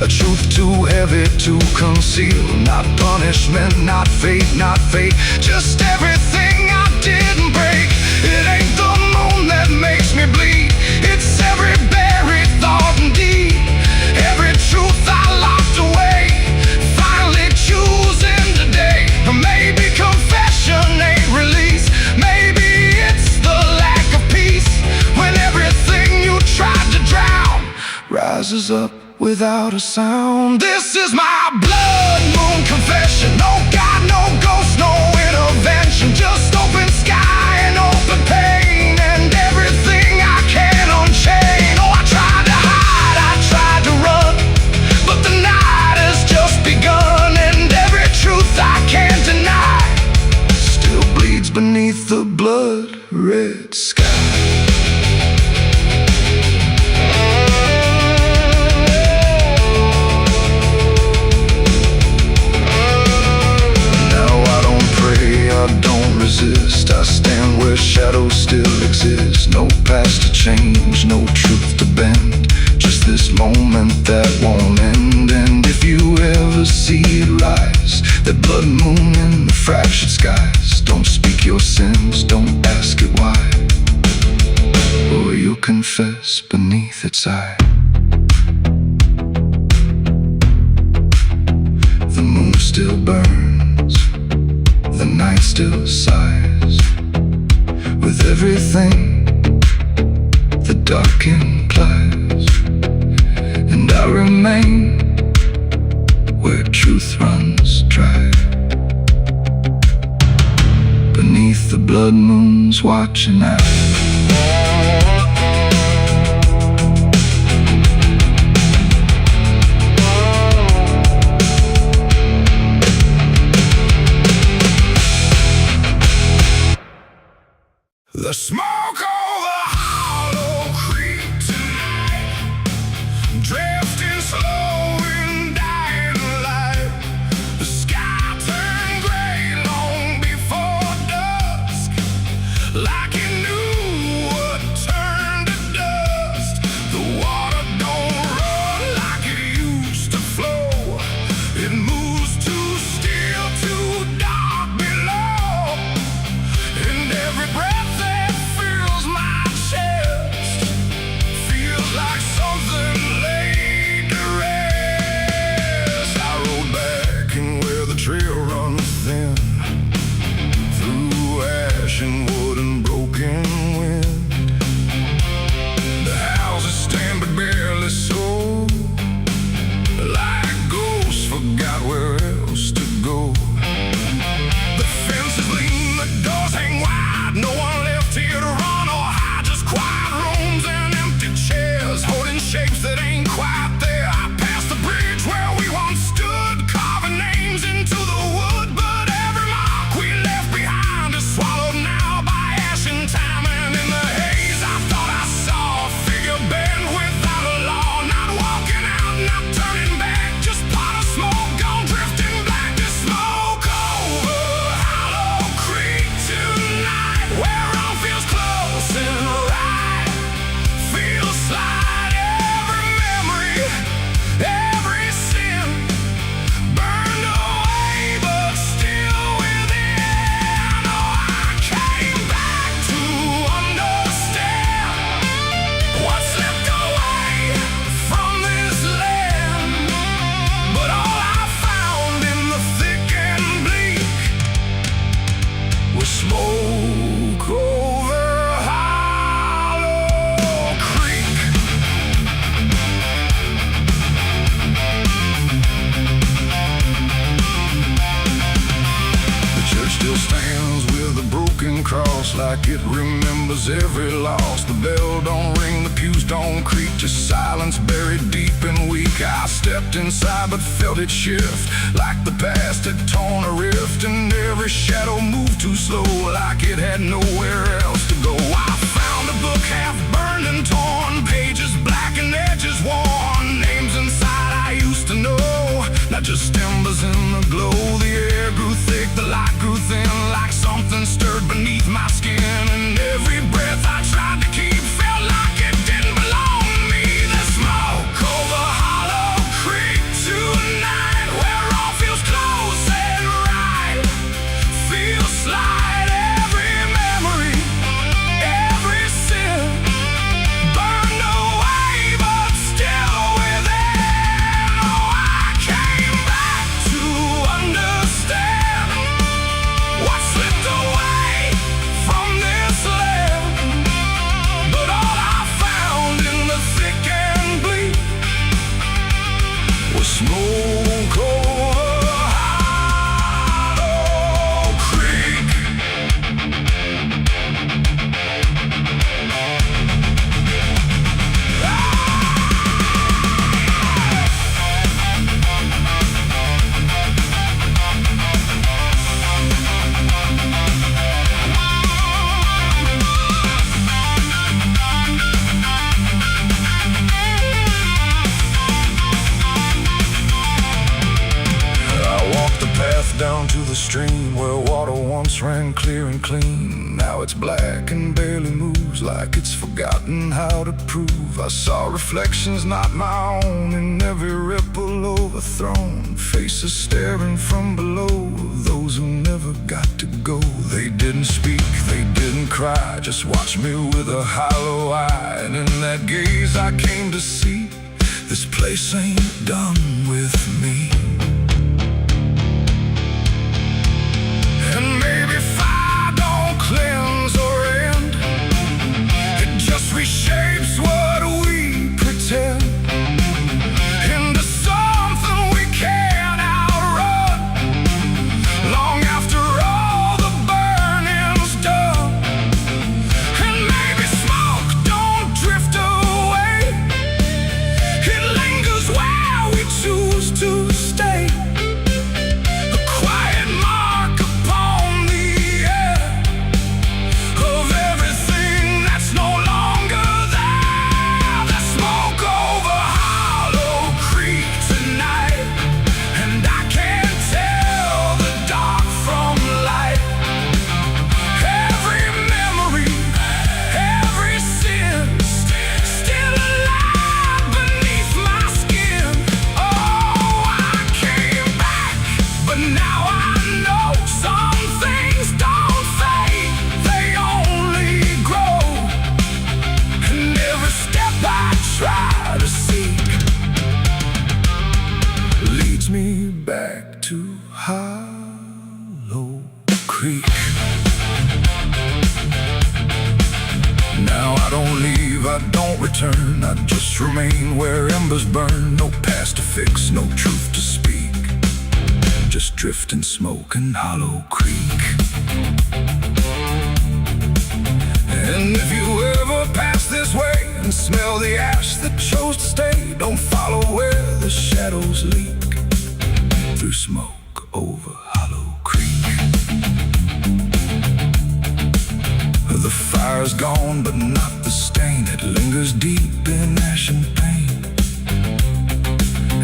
a truth too heavy to conceal. Not punishment, not fate, not fate, just everything I didn't break. It ain't the moon that makes me bleed, it's every buried thought and deed, every truth I locked away, finally choosing today. Or maybe confession ain't release, maybe it's the lack of peace, when everything you tried to drown rises up without a sound. This is my blood moon confession. No God, no ghost, no intervention. Just open sky and open pain, and everything I can unchain. Oh, I tried to hide, I tried to run, but the night has just begun, and every truth I can't deny Still bleeds beneath the blood-red sky. I stand where shadows still exist. No past to change, no truth to bend. Just this moment that won't end. And if you ever see it rise, that blood moon in the fractured skies, don't speak your sins, don't ask it why, or you'll confess beneath its eye. The moon still burns, the night still sighs, with everything the dark implies. And I remain where truth runs dry, beneath the blood moon's watching eye. The smoke over Hollow Creek tonight, drifting slow and dying light. The sky turned gray long before dusk, like it knew what turned to dust. The water don't run like it used to flow. It moves too still, too dark below, and every breath like it remembers every loss. The bell don't ring, the pews don't creak, just silence buried deep and weak. I stepped inside but felt it shift, like the past had torn a rift, and every shadow moved too slow, like it had nowhere else to go. I found a book half burned and torn, pages black and edges worn, names inside I used to know, not just embers in the glow. The air grew thick, the light grew thin, like something stirred beneath my skin, and every breath I tried to keep felt like it didn't belong to me. The smoke over Hollow Creek tonight, where all feels close and right, feels slight. Every memory, shine clear and clean. Now it's black and barely moves, like it's forgotten how to prove. I saw reflections not my own in every ripple overthrown. Faces staring from below, those who never got to go. They didn't speak, they didn't cry, just watched me with a hollow eye. And in that gaze I came to see, this place ain't done with me. And maybe fire don't cleanse or end, it just reshapes what we pretend into something we can't outrun. Long after all the burning's done, and maybe smoke don't drift away, it lingers where we choose to stay. A quiet mark upon the air of everything that's no longer there. The smoke over Hollow Creek tonight, and I can't tell the dark from light. Every memory, every sin, still alive beneath my skin. Oh, I came back, but now I know some things don't fade, they only grow. And every step I try to seek leads me back to Hollow Creek. Now I don't leave, I don't return, I just remain where embers burn. No past to fix, no truth to speak, just drift and smoke in Hollow Creek. And if you ever pass this way and smell the ash that chose to stay, don't follow where the shadows leak through smoke over Hollow Creek. The fire's gone, but not the stain. It lingers deep in ash and pain.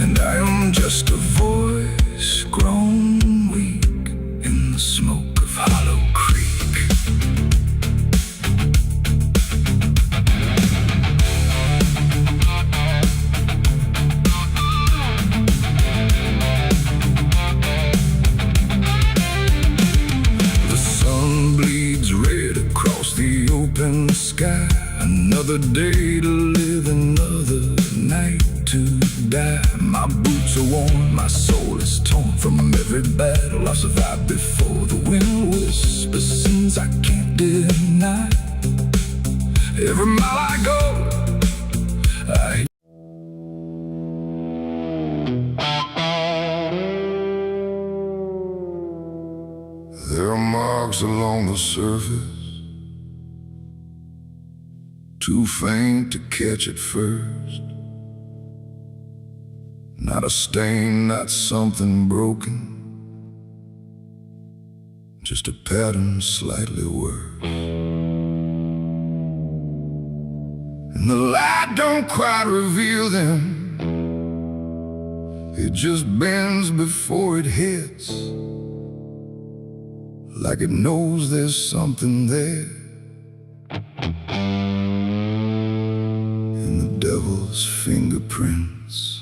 And I am just a voice grown weak in the smoke of Hollow Creek. The sun bleeds red across the open sky. Another day to live, another night to die. My boots are worn, my soul is torn from every battle I've survived before. The wind whispers sins I can't deny. Every mile I go, I there are marks along the surface, too faint to catch at first. Not a stain, not something broken, just a pattern slightly worse. And the light don't quite reveal them, it just bends before it hits, like it knows there's something there in the devil's fingerprints.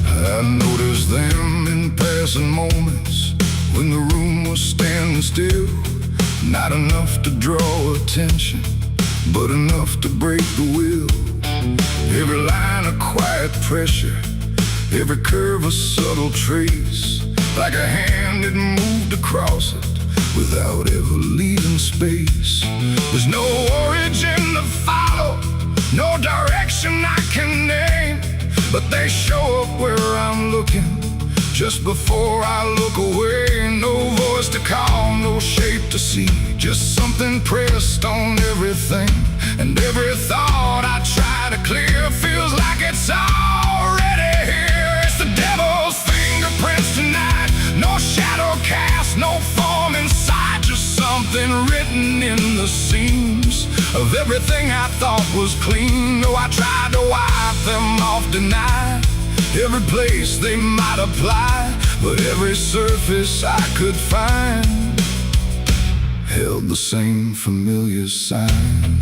I noticed them in passing moments when the room was standing still. Not enough to draw attention, but enough to break the will. Every line a quiet pressure, every curve a subtle trace, like a hand had moved across it without ever leaving space. There's no origin to follow, no direction I can name, but they show up where I'm looking, just before I look away. No voice to call, no shape to see, just something pressed on everything. And every thought I try to clear feels like it's already here. It's the devil of everything I thought was clean. Oh, I tried to wipe them off, deny every place they might apply, but every surface I could find held the same familiar sign.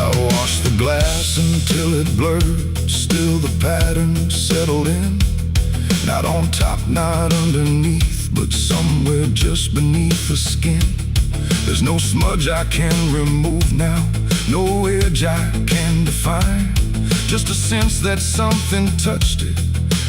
I washed the glass until it blurred, still the pattern settled in. Not on top, not underneath, but somewhere just beneath the skin. There's no smudge I can remove now, no edge I can define, just a sense that something touched it,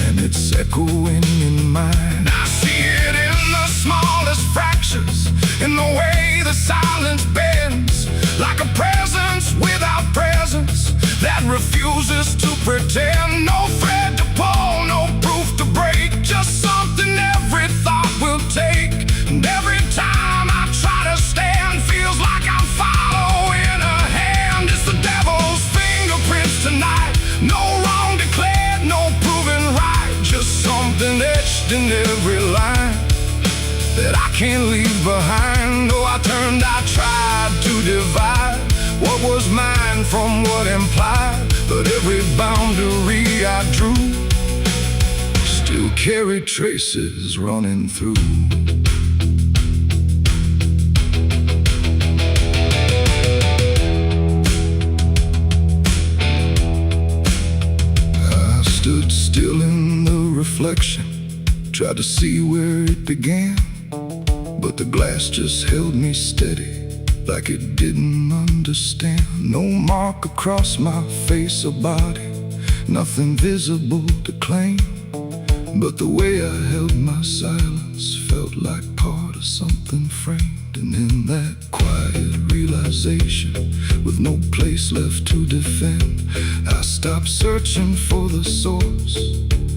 and it's echoing in mine. I see it in the smallest fractures, in the way the silence bends, like a presence without presence that refuses to pretend. No thread to pull, no proof to break, just something every thought will take. And every time I try to stand, feels like I'm following a hand. It's the devil's fingerprints tonight, no wrong declared, no proven right, just something etched in every line that I can't leave behind. Oh, I tried to divide what was mine from what implied, but every boundary I drew still carried traces running through. I stood still in the reflection, tried to see where it began, but the glass just held me steady, like it didn't understand. No mark across my face or body, nothing visible to claim, but the way I held my silence felt like part of something framed. And in that quiet realization, with no place left to defend, I stopped searching for the source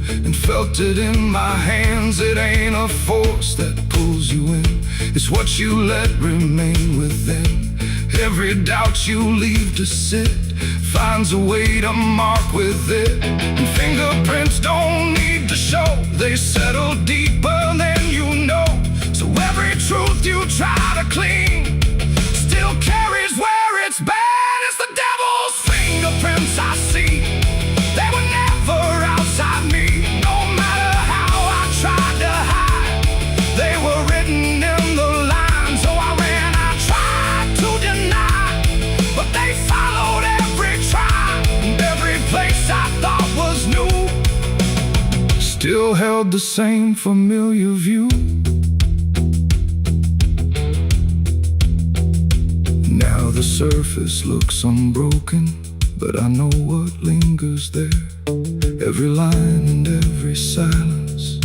and felt it in my hands. It ain't a force that pulls you in, it's what you let remain within. Every doubt you leave to sit finds a way to mark with it. And fingerprints don't need to show, they settle deeper than you know. So every truth you try to clean still carries where it's been. It's the devil's fingerprints I see, they were never outside me. No matter how I tried to hide, they were written in the lines. So I ran, I tried to deny, but they followed every try, and every place I thought was new still held the same familiar view. Now the surface looks unbroken, but I know what lingers there. Every line and every silence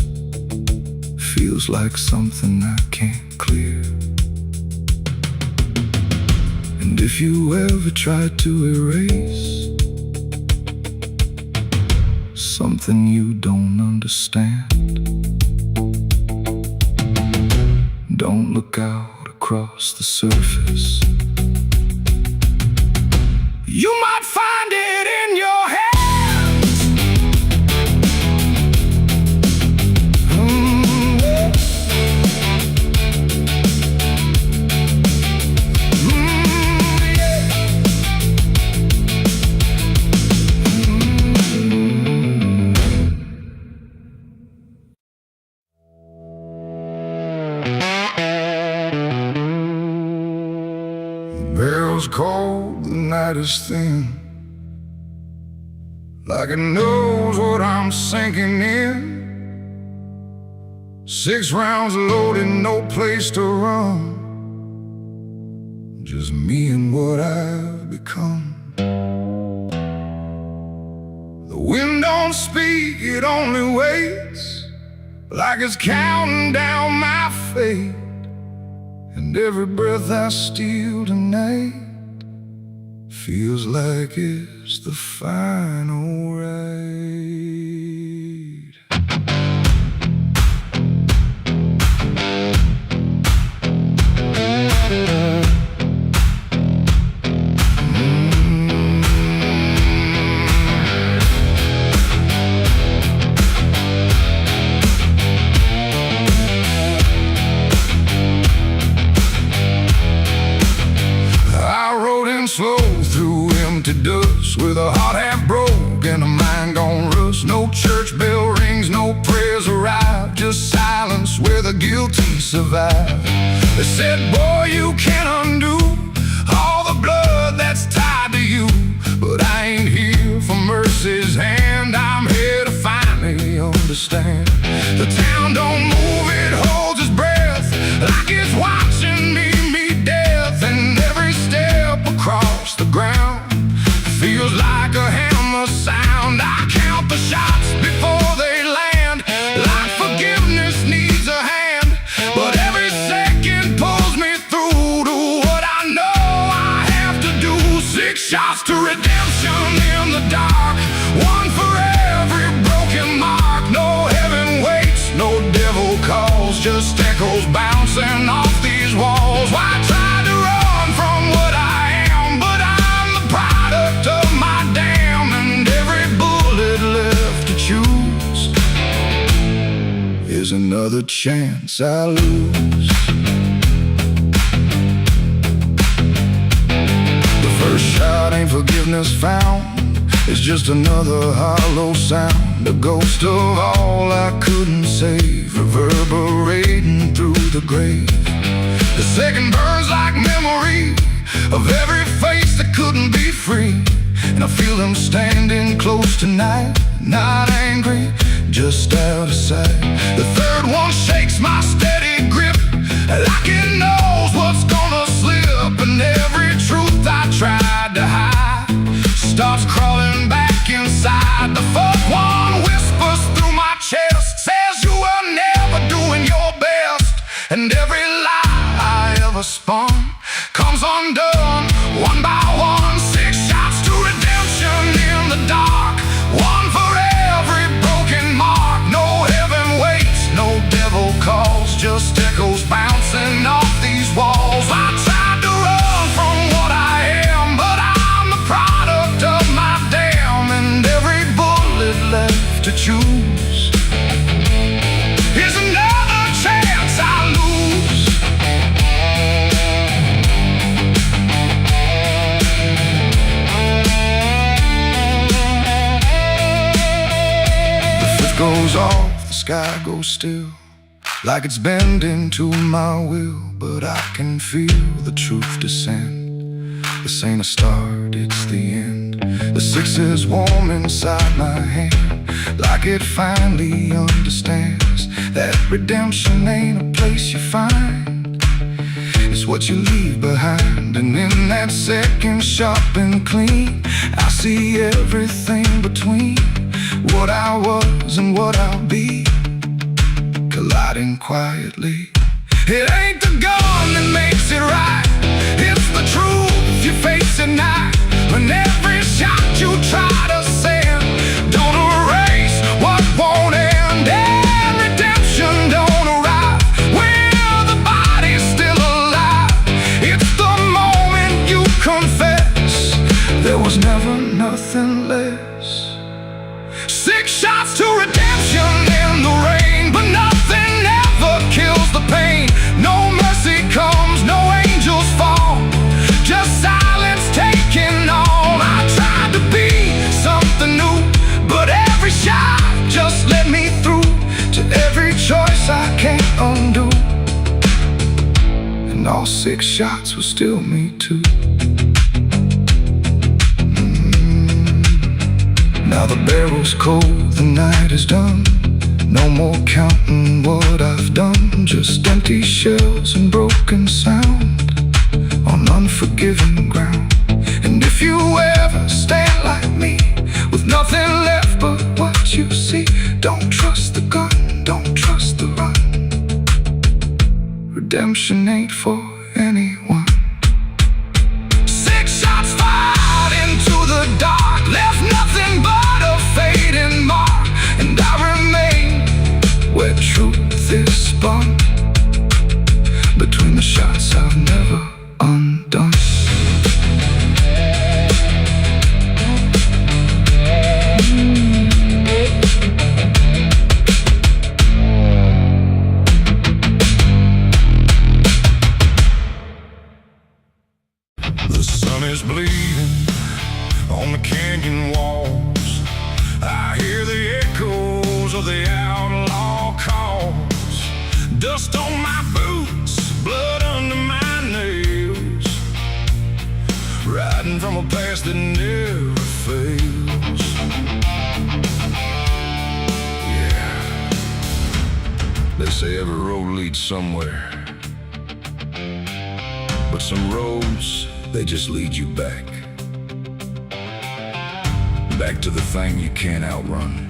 feels like something I can't clear. And if you ever try to erase something you don't understand, don't look out across the surface. You might find it in your hands. The barrel's cold, the night is thin, like it knows what I'm sinking in. 6 rounds loaded, no place to run, just me and what I've become. The wind don't speak, it only waits, like it's counting down my fate. And every breath I steal tonight feels like it's the final ride. with a heart half broke and a mind gone rust. No church bell rings, no prayers arrive, just silence where the guilty survive. They said, boy, you can't undo all the blood that's tied to you. But I ain't here for mercy's hand, I'm here to finally understand. The town don't move, it holds its breath, like it's watching me meet death. And every step across the ground feels like a hammer sound. I count the shots before they land, like forgiveness needs a hand. But every second pulls me through to what I know I have to do. 6 shots to redemption in the dark, one for every broken mark. No heaven waits, no devil calls, just echoes bouncing off these walls. Why try to run from what I am? But I'm the product of my damn, and every bullet left to choose is another chance I lose. The first shot ain't forgiveness found, it's just another hollow sound, a ghost of all I couldn't save, reverberating through the grave. The second burns like memory of every face that couldn't be free, and I feel them standing close tonight, not angry, just out of sight. The third one shakes my steady grip, like it knows what's gonna slip, and every truth I tried to hide starts crawling back inside. The fourth one whispers through my chest, says you were never doing your best, and every lie I ever spun comes undone one by one. 6 shots to redemption in the dark, one for every broken mark. No heaven waits, no devil calls, just echoes bouncing off these walls. I tried to run from what I am, but I'm the product of my damn, and every bullet left to choose is another chance I lose. The fifth goes off, the sky goes still, like it's bending to my will, but I can feel the truth descend. This ain't a start, it's the end. The 6 is warm inside my hand, like it finally understands that redemption ain't a place you find, it's what you leave behind. And in that second sharp and clean, I see everything between what I was and what I'll be, colliding quietly. It ain't the gun that makes it right, it's the truth you face at night. When every shot you try to send don't erase what won't end, and redemption don't arrive when the body's still alive. It's the moment you confess there was never nothing less. 6 shots to redemption in the rain, but nothing ever kills the pain. No mercy comes, no angels fall, just silence taking all. I tried to be something new, but every shot just let me through to every choice I can't undo, and all 6 shots were still me too. Now the barrel's cold, the night is done, no more counting what I've done, just empty shells and broken sound on unforgiving ground. And if you ever stand like me, with nothing left but what you see, don't trust the gun, don't trust the run. Redemption ain't for anyone. 6 shots fired into the dark, left nothing but a fading mark, and I remain where truth is spun, between the shots I've never undone. The sun is bleeding on the canyon outlaw calls. Dust on my boots, blood under my nails. Riding from a past that never fails. Yeah. They say every road leads somewhere, but some roads, they just lead you back. Back to the thing you can't outrun.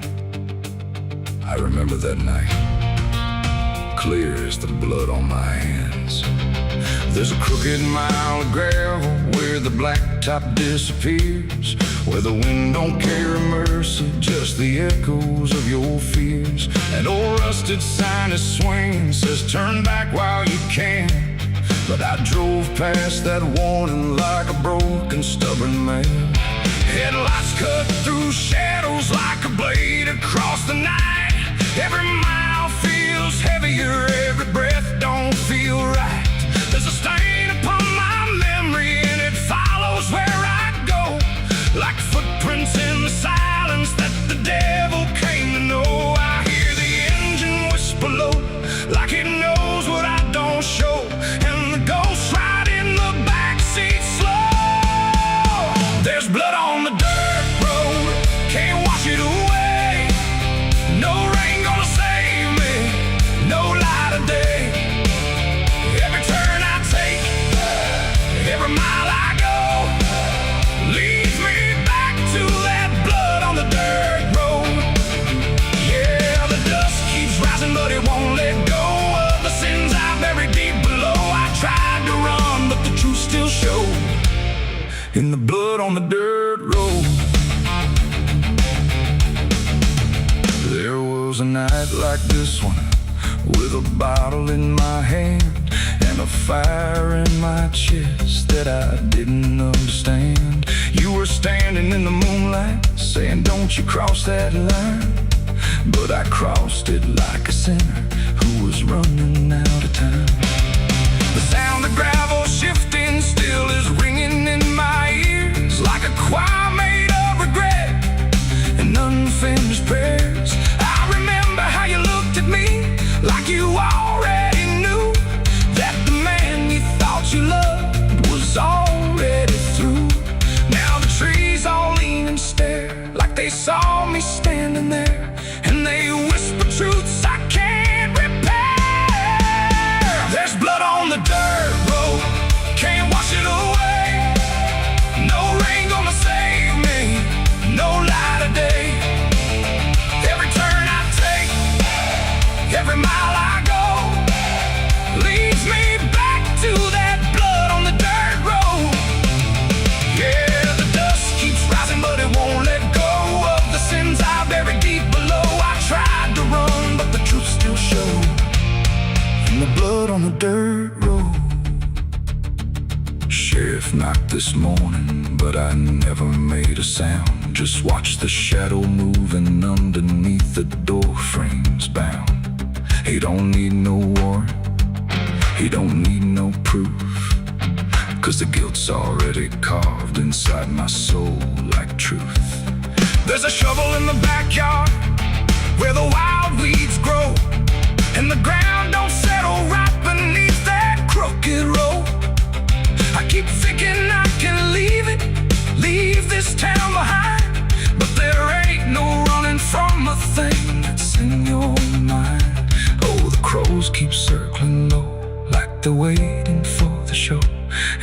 I remember that night, clear as the blood on my hands. There's a crooked mile of gravel where the blacktop disappears, where the wind don't carry mercy, just the echoes of your fears. An old rusted sign is swinging, says turn back while you can. But I drove past that warning like a broken, stubborn man. Headlights cut through shadows like a blade across the night. Every mile feels heavier, every breath don't feel right. There's a stain upon my memory and it follows where I go, like footprints in the silence that the devil came to know. I hear the engine whisper low, like it knows what I don't show, and the ghost ride in the backseat slow. There's blood on the dirt road, can't wash it away. No rain gonna save me, no light of day. Every turn I take, every mile I go, leads me back to that blood on the dirt road. Yeah, the dust keeps rising, but it won't let go of the sins I buried deep below. I tried to run, but the truth still showed in the blood on the dirt road. There was a night like this one, with a bottle in my hand and a fire in my chest that I didn't understand. You were standing in the moonlight, saying don't you cross that line. But I crossed it like a sinner who was running out of time. The sound of gravel shifting still is ringing in my ears, like a choir made of regret and unfinished prayers. I remember how you looked at me, like you already knew that the man you thought you loved was already through. Now the trees all lean and stare, like they saw me standing there, and they whisper truths I can't repair. There's blood on the dirt road, can't wash it away. No rain gonna save me, no light of day. Every turn I take, every mile I go, leads me back to that blood on the dirt road. Yeah, the dust keeps rising, but it won't let go of the sins I buried deep below. I tried to run, but the truth still showed in the blood on the dirt road. Sheriff knocked this morning, but I never made a sound. Just watched the shadow moving underneath the door frames bound. He don't need no warrant, he don't need no proof, 'cause the guilt's already carved inside my soul like truth. There's a shovel in the backyard where the wild weeds grow, and the ground don't settle right beneath that crooked road. I keep thinking I can leave this town behind, but there ain't no running from a thing that's in your mind. Oh, the crows keep circling low, like they're waiting for the show,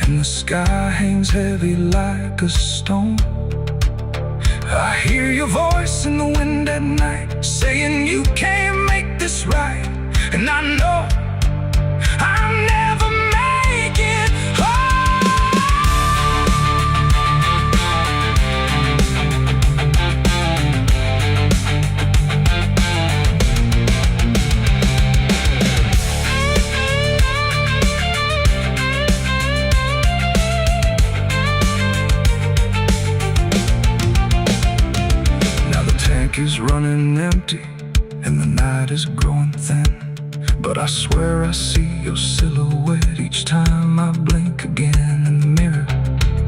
and the sky hangs heavy like a stone. I hear your voice in the wind at night, saying you can't make this right, and I know I'll never make it home. Is running empty and the night is growing thin, but I swear I see your silhouette each time I blink again. In the mirror,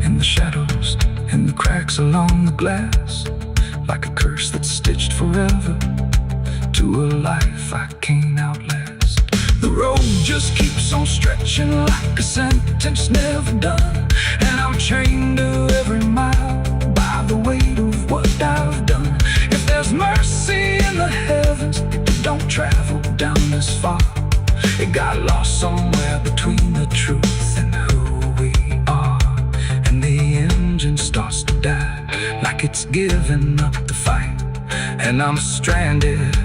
in the shadows, in the cracks along the glass, like a curse that's stitched forever to a life I can't outlast. The road just keeps on stretching like a sentence never done, and I'm chained to every mile by the weight of what I've done. If there's mercy in the heavens, it don't travel down this far. It got lost somewhere between the truth and who we are, and the engine starts to die like it's giving up the fight, and I'm stranded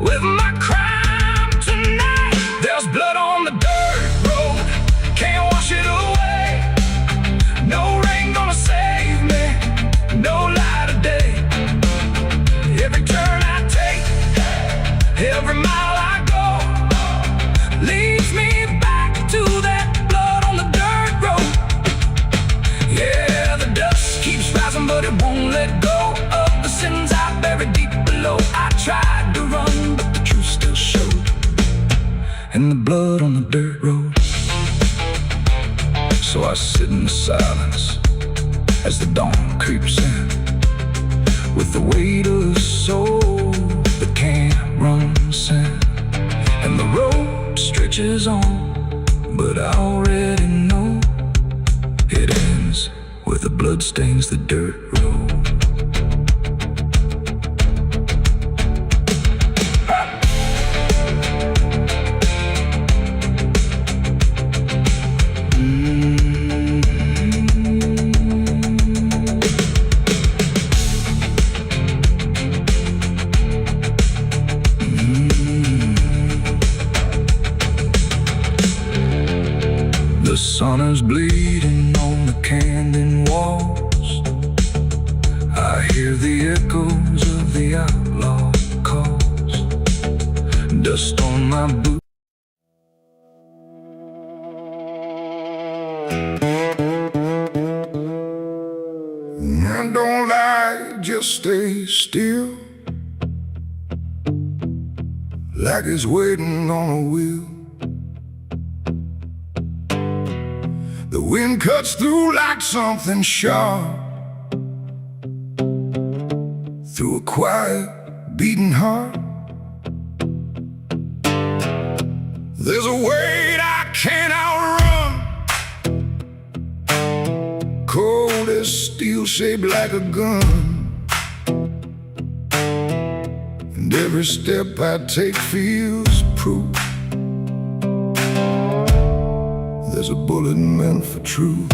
with my crime tonight. There's blood on the dirt road, can't wash it away. No rain gonna save me, no light of day. Every turn I take, every mile I go, leads me back to that blood on the dirt road. Yeah, the dust keeps rising, but it won't let go of the sins I buried deep below. I tried to run, but the truth still showed, and the blood on the dirt road. So I sit in silence as the dawn creeps in, with the weight of a soul that can't run sin. And the road stretches on, but I already know it ends where the blood stains the dirt road. The sun is bleeding on the canyon walls. I hear the echoes of the outlaw calls. Dust on my boots. Don't lie, just stay still, like it's waiting on a wheel. The wind cuts through like something sharp, through a quiet, beating heart. There's a weight I can't outrun, cold as steel, shaped like a gun. And every step I take feels proof there's a bullet meant for truth.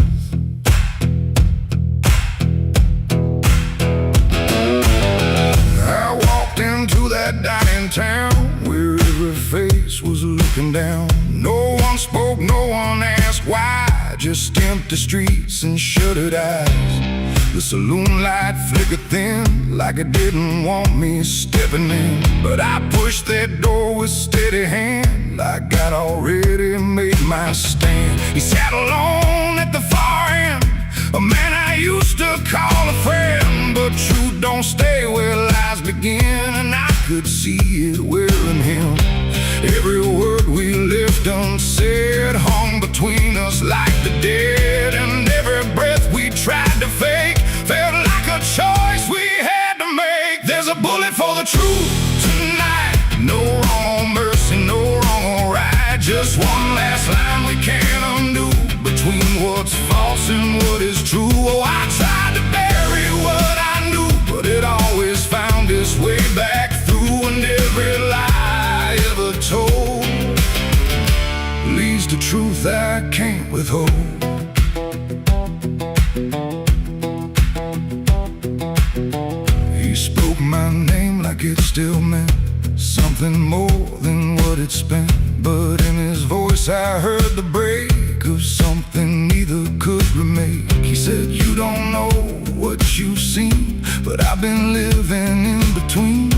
I walked into that dining town where every face was looking down. No one spoke, no one asked why, just empty streets and shuttered eyes. The saloon light flickered thin, like it didn't want me stepping in. But I pushed that door with steady hand, like I'd already made my stand. He sat alone at the far end, a man I used to call a friend. But truth don't stay where lies begin, and I could see it wearing him. Every word we left unsaid hung between us like the dead, and every breath we tried to fake felt like a choice we had to make. There's a bullet for the truth tonight, no wrong mercy, no wrong right. Just one last line we can't undo, between what's false and what is true. Oh, I tried to bury what I knew, but it always found its way back through. And every lie ever told leads to truth I can't withhold. He spoke my name like it still meant something more than what it spent. But in his voice I heard the break of something neither could remake. He said, you don't know what you've seen, but I've been living in between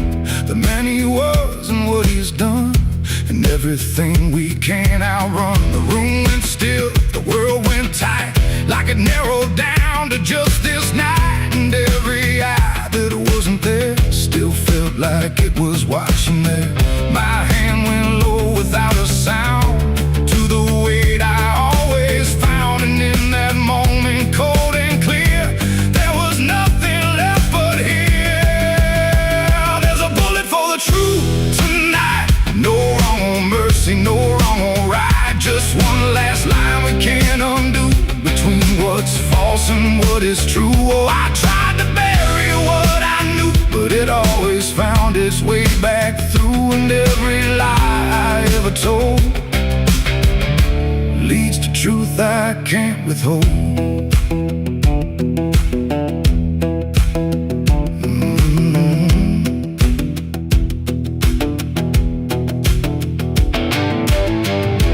the man he was and what he's done, and everything we can't outrun. The room went still, the world went tight, like it narrowed down to just this night. And every eye that wasn't there still felt like it was watching there. My hand went low without a sound to the weight I always found. And in that moment, cold and clear, there was nothing left but here. There's a bullet for the truth what is true. Oh, I tried to bury what I knew, but it always found its way back through. And every lie I ever told leads to truth I can't withhold.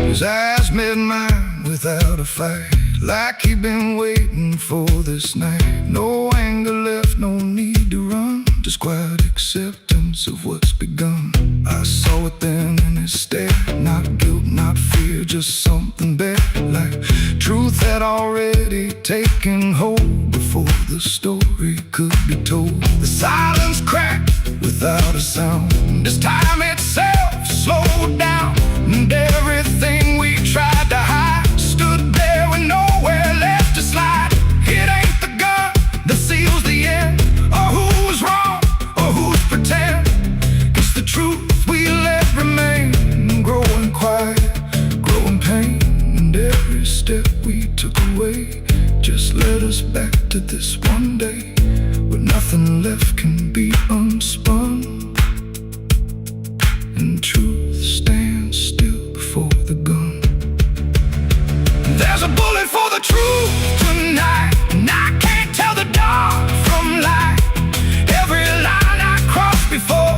His eyes met mine without a fight, like he'd been waiting for this night. No anger left, no need to run, just quiet acceptance of what's begun. I saw it then in his stare, not guilt, not fear, just something better, like truth had already taken hold before the story could be told. The silence cracked without a sound, this time itself slowed down, and everything we tried to hide stood there with nowhere left to slide. It ain't the gun that seals the end, or who's wrong, or who's pretend. It's the truth we let remain, growing quiet, growing pain. And every step we took away just led us back to this one day, where nothing left can be unspun, and truth stands still before the gun. There's a bullet for the truth tonight, and I can't tell the dark from light. Every line I crossed before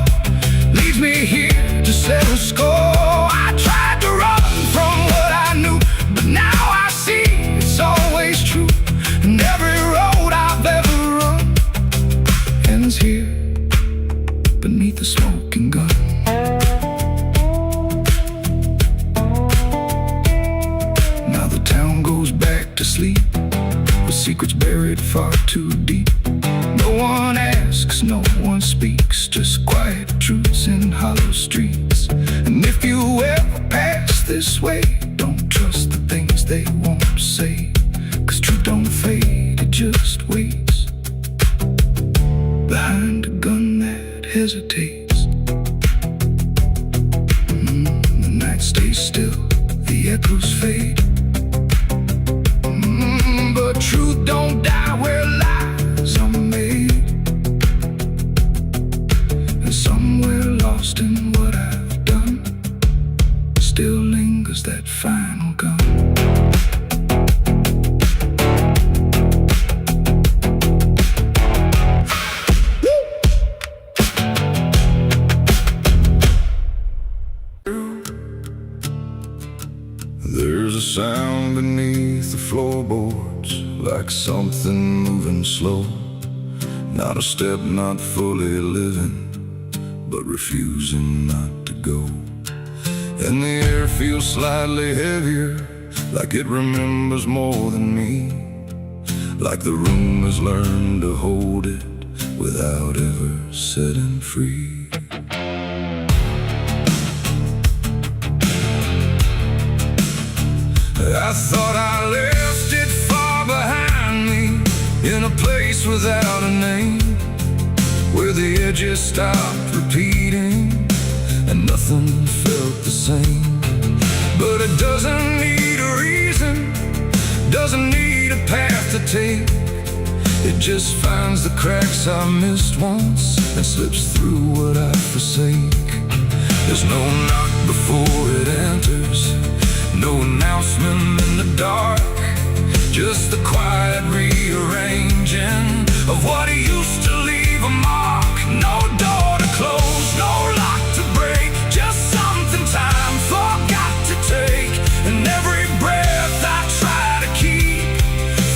leads me here to settle score. I tried to run from what I knew, but now I see it's always true. And every road I've ever run ends here beneath the smoking gun. Now the town goes back to sleep, with secrets buried far too deep. No one asks, no one speaks, just quiet truths in hollow streets. And if you ever pass this way, don't trust the things they won't say, 'cause truth don't fade, it just waits behind a gun that hesitates. The night stays still, the echoes fade. But truth don't die where lies are made. And somewhere lost in what I've done still lingers that final gun. There's a sound beneath the floorboards, like something moving slow. Not a step, not fully living, but refusing not to go. And the air feels slightly heavier, like it remembers more than me, like the room has learned to hold it without ever setting free. I thought I left it far behind me, in a place without a name, where the edges stopped repeating and nothing felt the same. But it doesn't need a reason, doesn't need a path to take. It just finds the cracks I missed once and slips through what I forsake. There's no knock before it enters, no announcement in the dark, just the quiet rearranging of what used to leave a mark. No door to close, no lock to break, just something time forgot to take. And every breath I try to keep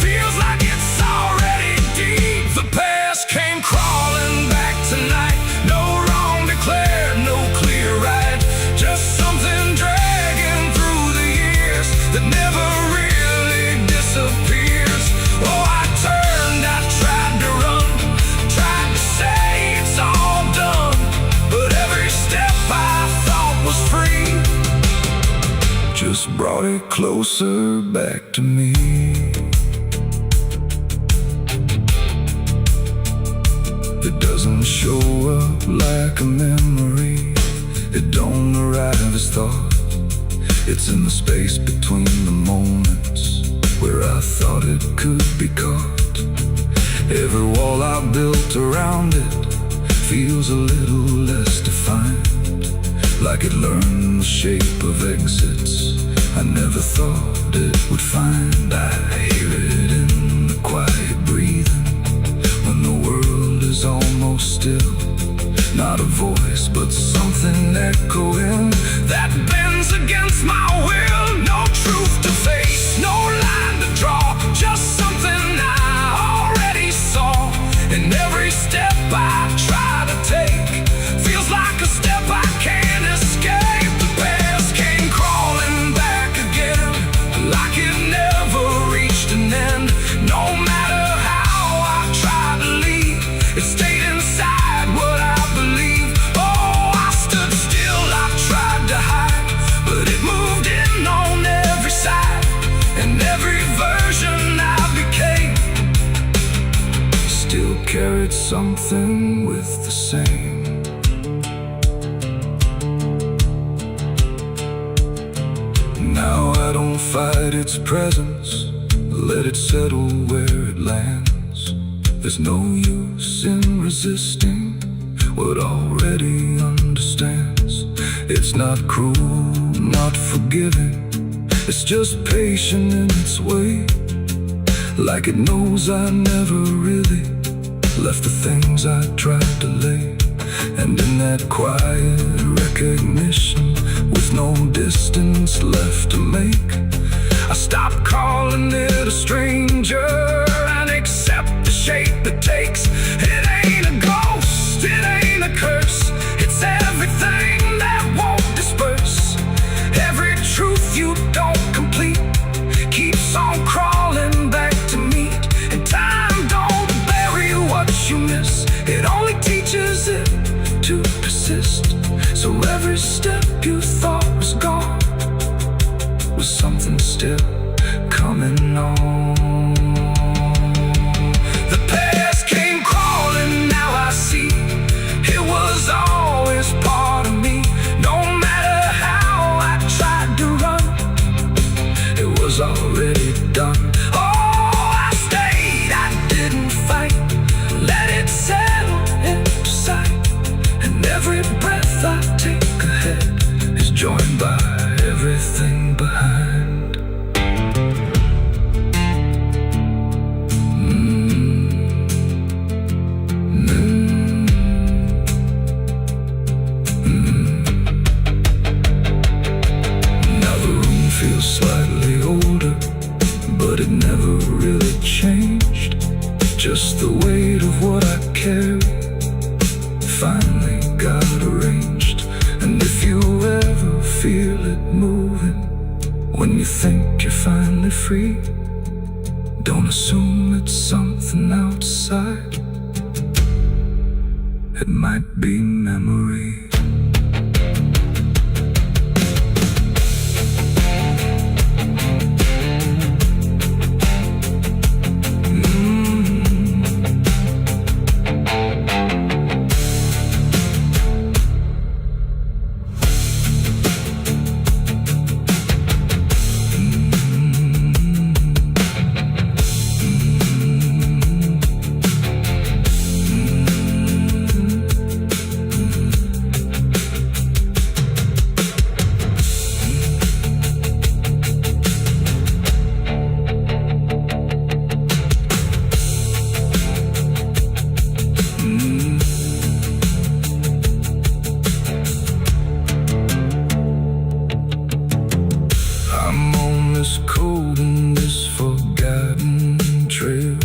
feels like it's already deep. The past came crawling back tonight, no wrong declared, no clear right, just something dragging through the years that never really disappears. Oh, I turned, I tried to run, tried to say it's all done, but every step I thought was free just brought it closer back to me. It doesn't show up like a memory, it don't arrive as thought. It's in the space between the moments where I thought it could be caught. Every wall I built around it feels a little less defined, like it learned the shape of exits I never thought it would find. I hear it in the quiet breathing when the world is almost still. Not a voice, but something echoing that bends against my will. No truth to face, no line to draw, just something I already saw. And every step I try to take feels like a step I can't escape. The past came crawling back again, like it never reached an end. No matter how I tried to leave, it stayed inside what I believe. Oh, I stood still, I tried to hide, but it moved in on every side. And every version I became still carried something with the same. Now I don't fight its presence, let it settle where it lands. There's no use in resisting what already understands. It's not cruel, not forgiving, it's just patient in its way. Like it knows I never really left the things I tried to lay. And in that quiet recognition, with no distance left to make, I stop calling it a stranger and accept the shape it takes. It ain't a ghost, it ain't a curse, it's everything that won't disperse. Every truth you don't complete keeps on crawling back to meet. And time don't bury what you miss, it only teaches it to persist. So every step you thought was gone was something still coming on. The past came crawling, now I see it was always part of me. No matter how I tried to run, it was already done. Oh, I stayed, I didn't fight, let it settle into sight. And every breath I take ahead is joined by everything behind. Now the room feels slightly older, but it never really changed. Just the weight of what I carry finally got arranged. And if you ever feel it moving, when you think you're finally free, don't assume it's something outside. It might be memory. Cold in this forgotten trail,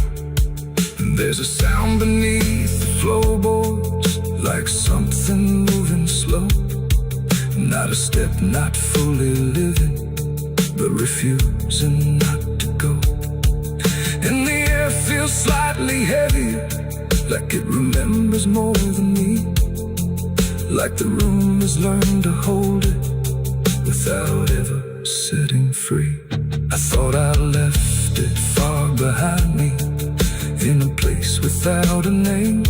and there's a sound beneath the floorboards, like something moving slow. Not a step, not fully living, but refusing not to go. And the air feels slightly heavier, like it remembers more than me, like the room has learned to hold it without ever setting free. I thought I left it far behind me, in a place without a name,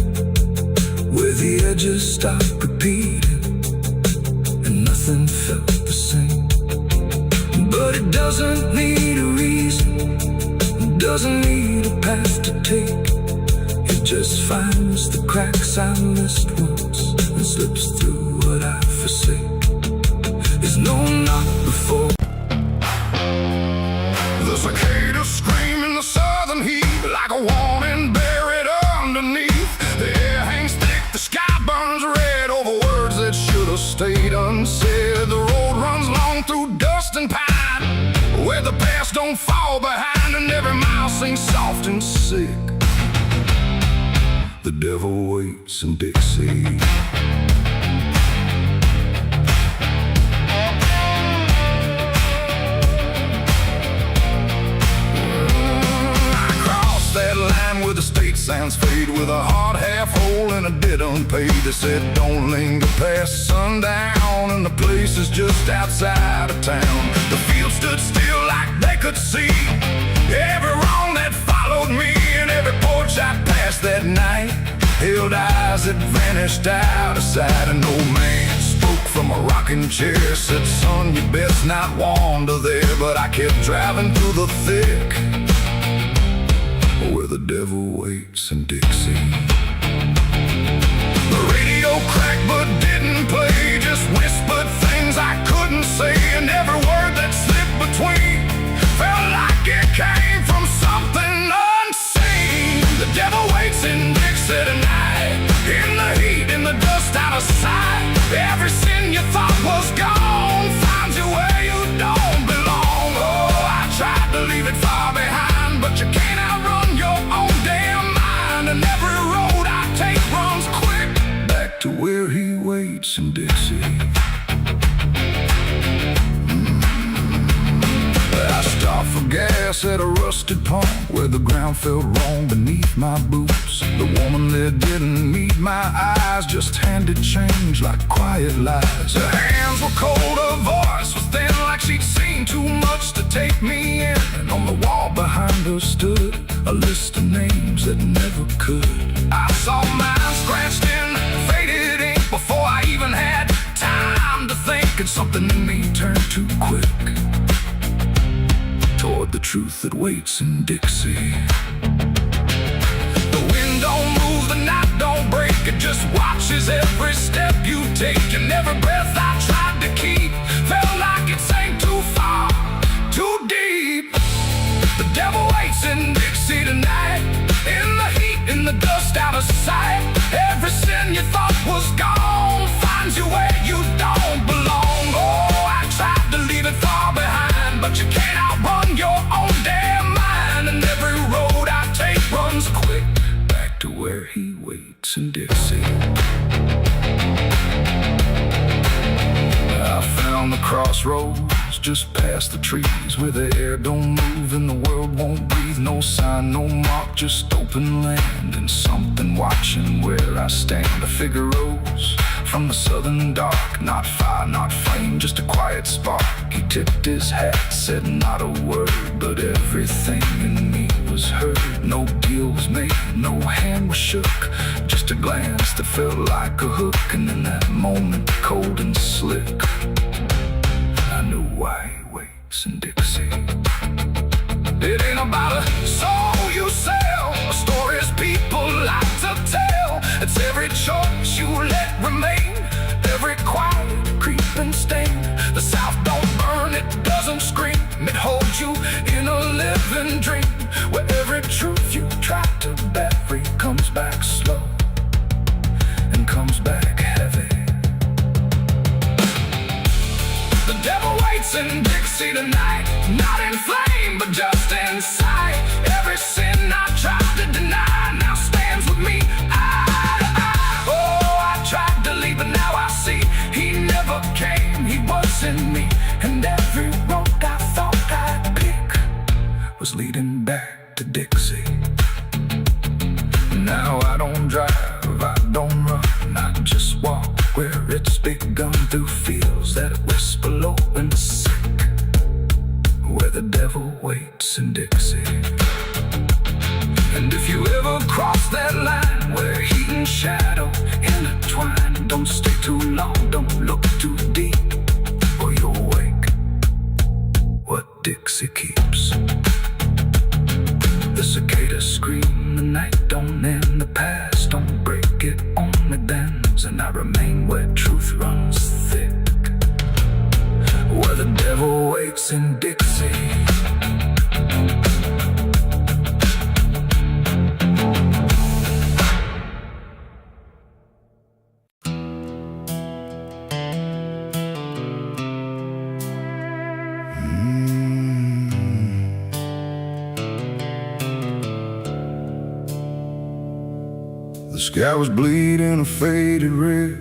where the edges stopped repeating and nothing felt the same. But it doesn't need a reason, doesn't need a path to take. It just finds the cracks I missed once and slips through what I forsake. There's no knock before. The cicadas scream in the southern heat like a warning buried underneath. The air hangs thick, the sky burns red over words that should have stayed unsaid. The road runs long through dust and pine, where the past don't fall behind, and every mile sings soft and sick. The devil waits in Dixie. That line where the state signs fade, with a hard half hole and a debt unpaid. They said don't linger past sundown, and the place is just outside of town. The field stood still like they could see every wrong that followed me, and every porch I passed that night held eyes that vanished out of sight. An old man spoke from a rocking chair, said son, you best not wander there. But I kept driving through the thick, where the devil waits in Dixie. The radio cracked but didn't play, just whispered things I couldn't say, and every word that slipped between felt like it came from something unseen. The devil waits in Dixie tonight, in the heat, in the dust, out of sight. Every sin you thought was gone finds you where you don't belong. Oh, I tried to leave it far behind, but you can't outrun your own damn mind. And every road I take runs quick back to where he waits in Dixie. I stopped for gas at a rusted pump, where the ground felt wrong beneath my boots. The woman there didn't meet my eyes, just handed change like quiet lies. Her hands were cold, her voice was thin, like she'd seen too much to take me in. And on the wall behind her stood a list of names that never could. I saw mine scratched in faded ink before I even had time to think, and something in me turned too quick toward the truth that waits in Dixie. The wind don't move, the night don't break, it just watches every step you take. And every breath I tried to keep felt like it sank too far, too deep. The devil waits in Dixie tonight, in the heat, in the dust, out of sight. Every sin you thought was gone finds you where you don't belong. Oh, I tried to leave it far behind, but you can't outrun your own damn mind. And every road I take runs quick back to where he waits in Dixie. I found the crossroads just past the trees, where the air don't move and the world won't breathe. No sign, no mark, just open land, and something watching where I stand. A figure rose from the southern dark, not fire, not flame, just a quiet spark. He tipped his hat, said not a word, but everything in me was heard. No deal was made, no hand was shook, just a glance that felt like a hook. And in that moment, cold and slick, I knew why he waits in Dixie. It ain't about a soul you sell, a stories people like to tell. It's every choice you let remain, every quiet creeping stain. The South don't burn, it doesn't scream, it holds you in a living dream, where every truth you try to bury comes back slow and comes back heavy. The devil waits in Dixie tonight, not in flame, but just in sight. Every sin I tried to deny now stands with me eye to eye. Oh, I tried to leave, but now I see he never came, he was in me. And every road I thought I'd pick was leading back to Dixie. Now I don't drive, I don't run, I just walk where it's begun, through fields that whisper low and sick, where the devil waits in Dixie. And if you ever cross that line where heat and shadow intertwine, don't stay too long, don't look too deep, or you'll wake what Dixie keeps. breaks in Dixie. The sky was bleeding a faded red,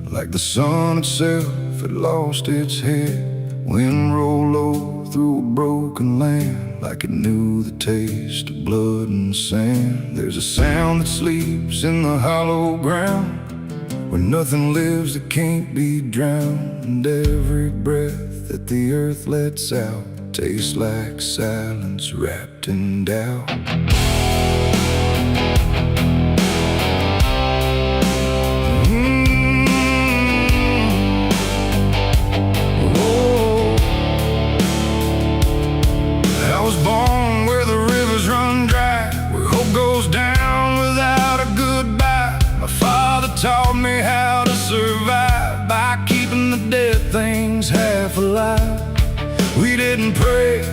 like the sun itself had lost its head. Wind rolled low through a broken land, like it knew the taste of blood and sand. There's a sound that sleeps in the hollow ground, where nothing lives that can't be drowned. And every breath that the earth lets out tastes like silence wrapped in doubt. Taught me how to survive by keeping the dead things half alive. We didn't pray,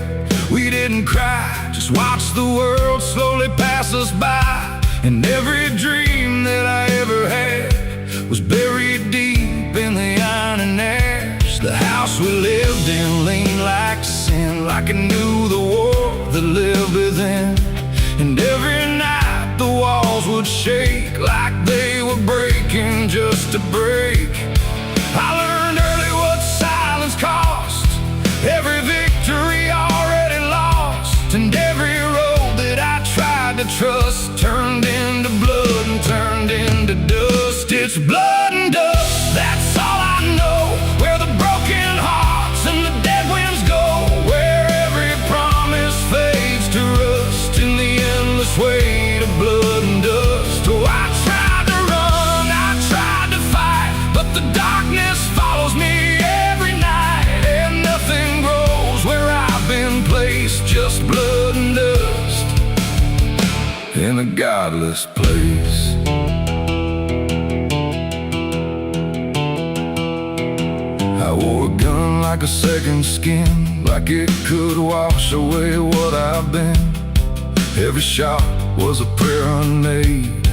we didn't cry, just watch the world slowly pass us by. And every dream that I ever had was buried deep in the iron and ash. The house we lived in leaned like sin, like it knew the war that lived within. And every night the walls would shake like they were breaking just to break. I learned early what silence cost, every victory already lost. And every road that I tried to trust turned into blood and turned into dust. It's blood and dust, that's all I know. Where the broken hearts and the dead winds go, where every promise fades to rust in the endless weight of blood and dust. Oh, I tried to run, I tried to fight, but the darkness follows me every night. And nothing grows where I've been placed, just blood and dust in a godless place. I wore a gun like a second skin, like it could wash away what I've been. Every shot was a prayer unmade,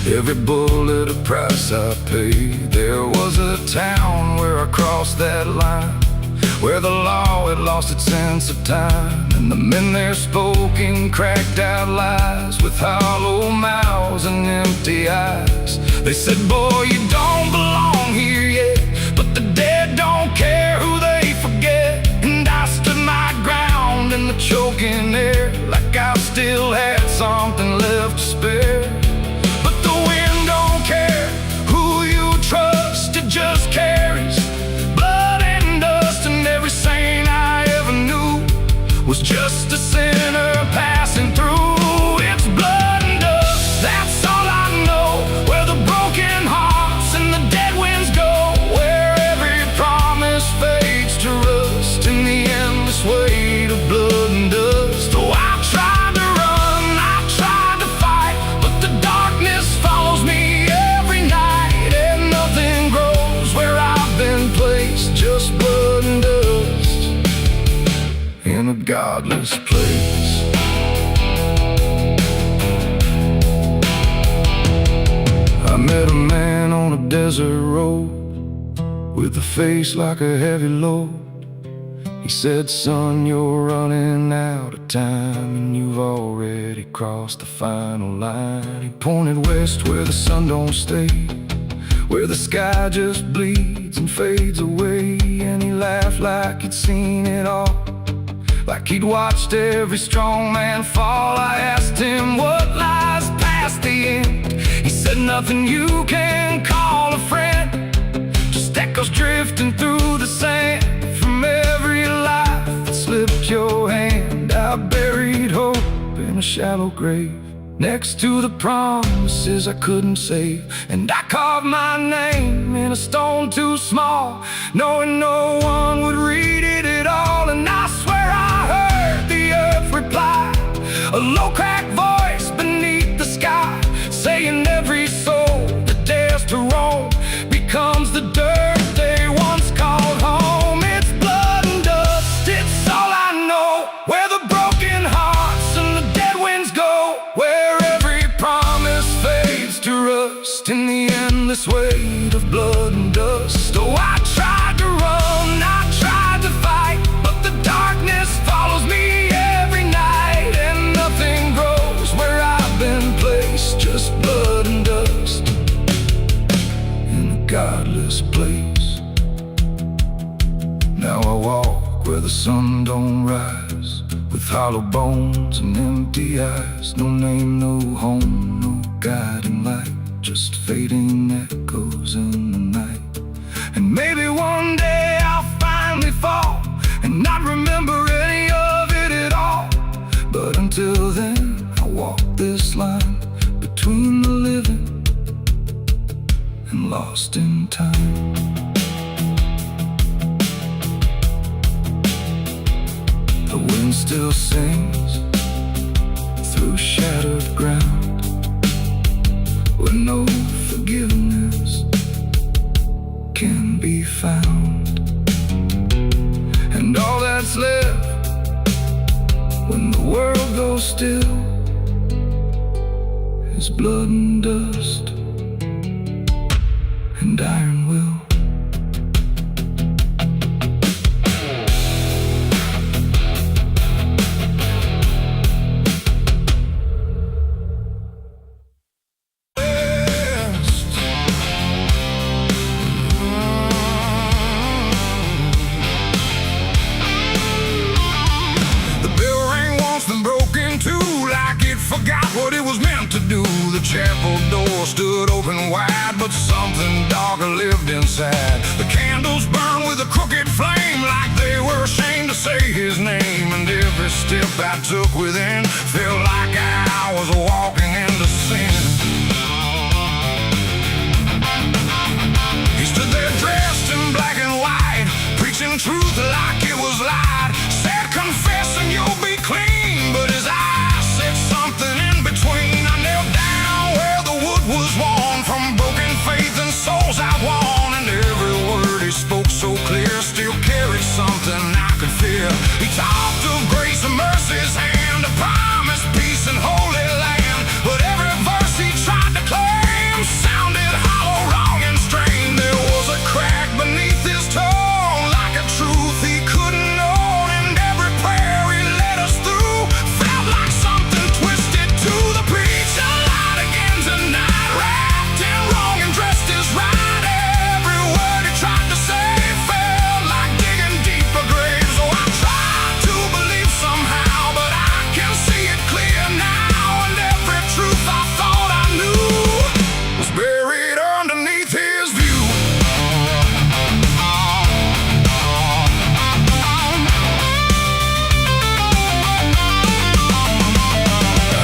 every bullet a price I paid. There was a town where I crossed that line, where the law had lost its sense of time. And the men there spoke in cracked out lies, with hollow mouths and empty eyes. They said, boy, you don't belong here yet, but the dead don't care who they forget. And I stood my ground in the choking air, like I still had something left to spare. But the wind don't care who you trust, it just carries blood and dust. And every saint I ever knew was just a sinner passing through. It's blood and dust, that's all I know. Where the broken hearts and the dead winds go, where every promise fades to rust in the endless weight of blood and dust. Oh, I tried to run, I tried to fight, but the darkness follows me every night. And nothing grows where I've been placed, just blood and dust in a godless place. I met a man on a desert road, with a face like a heavy load. He said, son, you're running out of time, and you've already crossed the final line. He pointed west where the sun don't stay, where the sky just bleeds and fades away. And he laughed like he'd seen it all, like he'd watched every strong man fall. I asked him what lies past the end. He said, nothing you can call a friend, just echoes drifting through the sand from every life that slipped your hand. I buried hope in a shallow grave, next to the promises I couldn't save. And I carved my name in a stone too small, knowing no one would read it at all. And I swear I heard the earth reply, a low cracked voice beneath the sky, saying every soul that dares to roam becomes the dirt they once called home. It's blood and dust, walk where the sun don't rise, with hollow bones and empty eyes. No name, no home, no guiding light, just fading echoes in the night. And maybe one day I'll finally fall and not remember any of it at all. But until then, I'll walk this line between the living and lost in time. The wind still sings through shattered ground, where no forgiveness can be found. And all that's left when the world goes still is blood and dust and iron will. Forgot what it was meant to do. The chapel door stood open wide, but something darker lived inside. The candles burned with a crooked flame, like they were ashamed to say his name. And every step I took within felt like I was walking into sin. He stood there dressed in black and white, preaching truth like it was light. Said, confess and you'll be clean, but his eyes said something in between. I knelt down where the wood was worn from broken faith and souls I won. And every word he spoke so clear still carried something I could feel. He talked of grace and mercy's hand, a promise, peace and holy land. But every verse he tried to claim sounded hollow, wrong and strained. There was a crack beneath his tone, like a truth he couldn't own. And every prayer he led us through felt like something twisted to the preacher. Light again tonight, wrapped in wrong and dressed as right. Every word he tried to say felt like digging deeper graves. So I tried to believe somehow, but I can see it clear now. And every truth I thought I knew was buried underneath his view.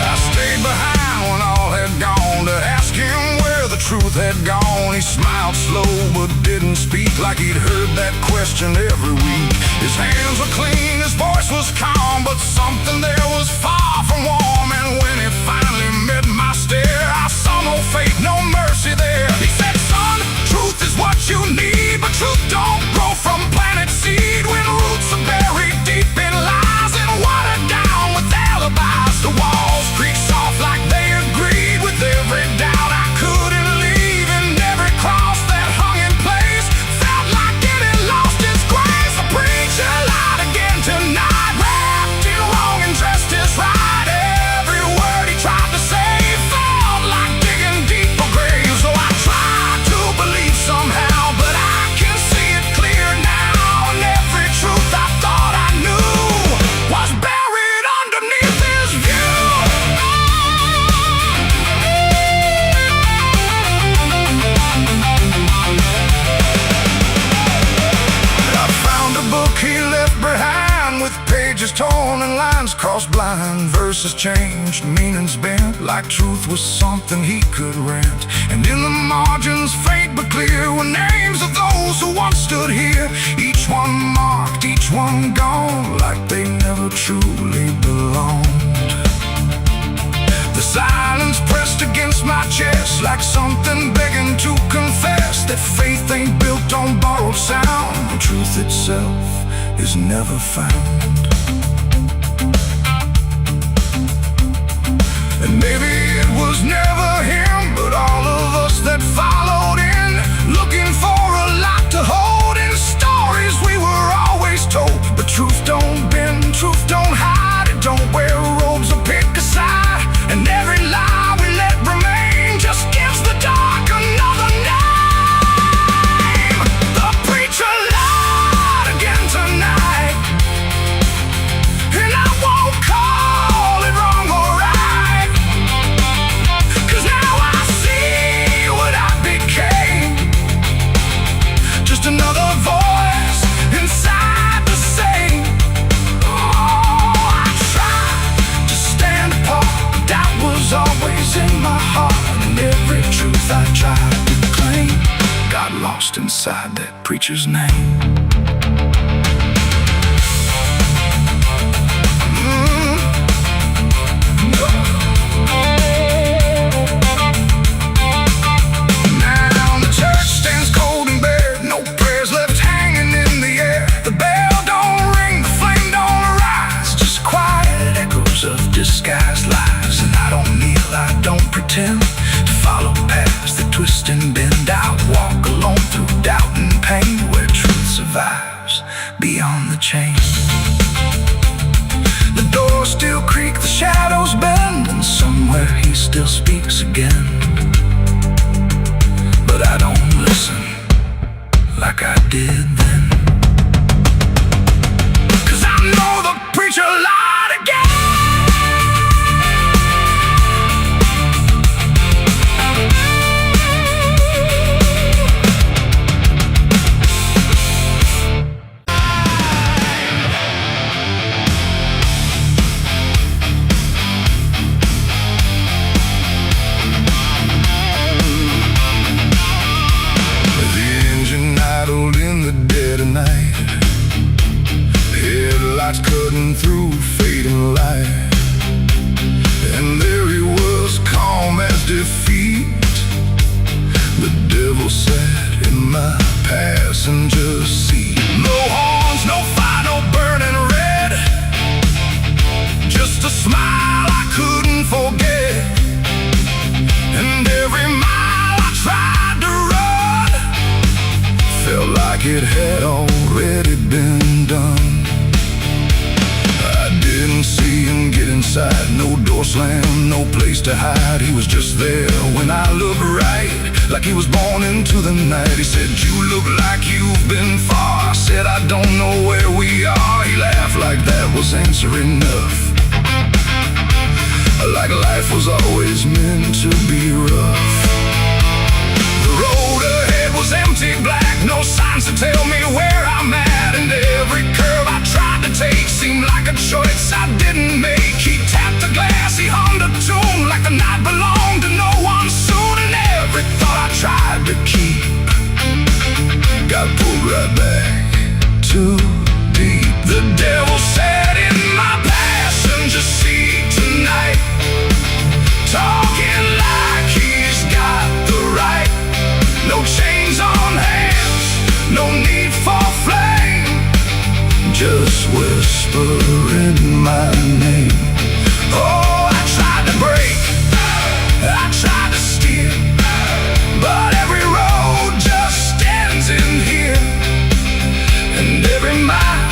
I stayed behind when all had gone to ask him where the truth had gone. He smiled slow but didn't speak, like he'd heard that question every week. His hands were clean, his voice was calm, but something there was far from warm. And when he finally met my stare, I saw no faith, no mercy there. He said, son, truth is what you need, but truth don't grow from planted seed. When roots are buried deep in lies and watered down with alibis, the walls creak soft like they agreed with every doubt I couldn't leave. And every cross that hung in place felt like it had lost its grace. The preacher lied again tonight, wrapped in wrong and dressed as right. Every word he tried to say felt like digging deeper graves. So I tried to believe somehow, but I can see it clear now. And every truth I thought I knew was buried underneath his view. I found a book he left behind, with pages torn and lines crossed blind. Verses changed, meanings bent, like truth was something he could rent. And in the margins, faint but clear, were names of those who once stood here. Each one marked, each one gone, like they never truly belonged. The silence pressed against my chest, like something begging to confess that faith ain't built on borrowed sound. The truth itself is never found. And maybe it was never him, but all of us that followed in, looking for a lot to hold in stories we were always told. But truth don't bend, truth don't hide, it don't wear robes or pick a side. And every lie we let remain just gives the dark another name. The preacher lied again tonight, beside that preacher's name. Now the church stands cold and bare, no prayers left hanging in the air. The bell don't ring, the flame don't rise, just quiet echoes of disguised lies. And I don't kneel, I don't pretend to follow paths that twist and bend. I walk alone through doubt and pain, where truth survives beyond the chain. The doors still creak, the shadows bend, and somewhere he still speaks again. But I don't listen like I did then, 'cause I know the preacher lied again. In the dead of night, headlights cutting through fading light, and there he was, calm as defeat. The devil sat in my passenger seat. No horns, no fire, no burning red, just a smile I couldn't forget. And every mile I tried to run felt like it had already been done. I didn't see him get inside, no door slam, no place to hide. He was just there when I looked right, like he was born into the night. He said, "You look like you've been far." I said, "I don't know where we are." He laughed like that was answer enough, like life was always meant to be rough. The road ahead was empty, black, no signs to tell me where I'm at. And every curve I tried to take seemed like a choice I didn't make. He tapped the glass, he hummed a tune like the night belonged to no one soon. And every thought I tried to keep got pulled right back too deep. The devil sat in my passenger seat tonight, talking like he's got the right. No chains on hands, no need for flame, just whispering my name. Oh, I tried to break, I tried to steer, but every road just ends in here. And every mile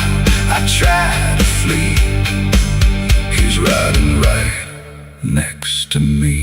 I tried to flee, he's riding right next to me.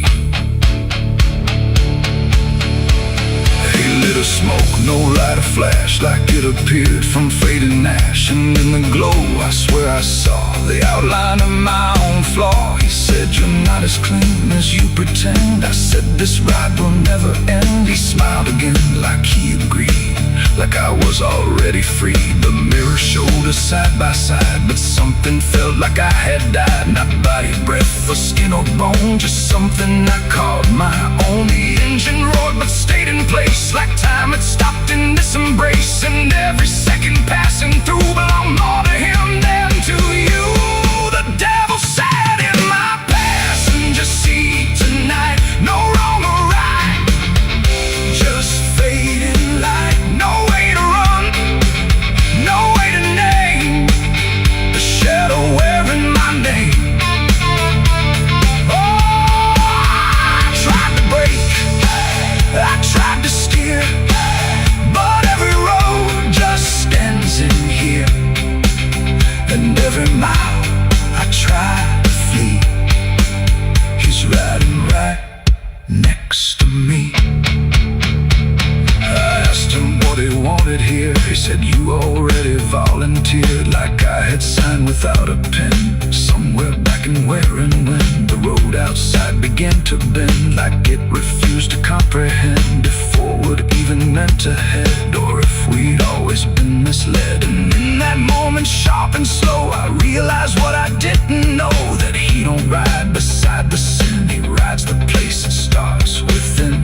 Lit a smoke, no light, a flash, like it appeared from fading ash. And in the glow, I swear I saw the outline of my own flaw. He said, "You're not as clean as you pretend." I said, "This ride will never end." He smiled again, like he agreed, like I was already free. The mirror showed us side by side, but something felt like I had died. Not body, breath, or skin or bone, just something I called my own. The engine roared but stayed in place, like time had stopped in this embrace. And every second passing through belonged more to him than to you. The devil sat in my passenger seat tonight, no wrong or right, just fading light. No way to run, no way to name the shadow wearing my name. Oh, I tried to break, I tried to steer, but every road just ends in here. And every mile I try to flee, he's riding right next to me. I asked him what he wanted here. He said, "You already volunteered," like I had signed without a pen. Somewhere back in where and when the road outside began to bend, like it refused to comprehend if forward even meant to head, or if we'd always been misled. And in that moment, sharp and slow, I realized what I didn't know, that he don't ride beside the sin, he rides the place that starts within.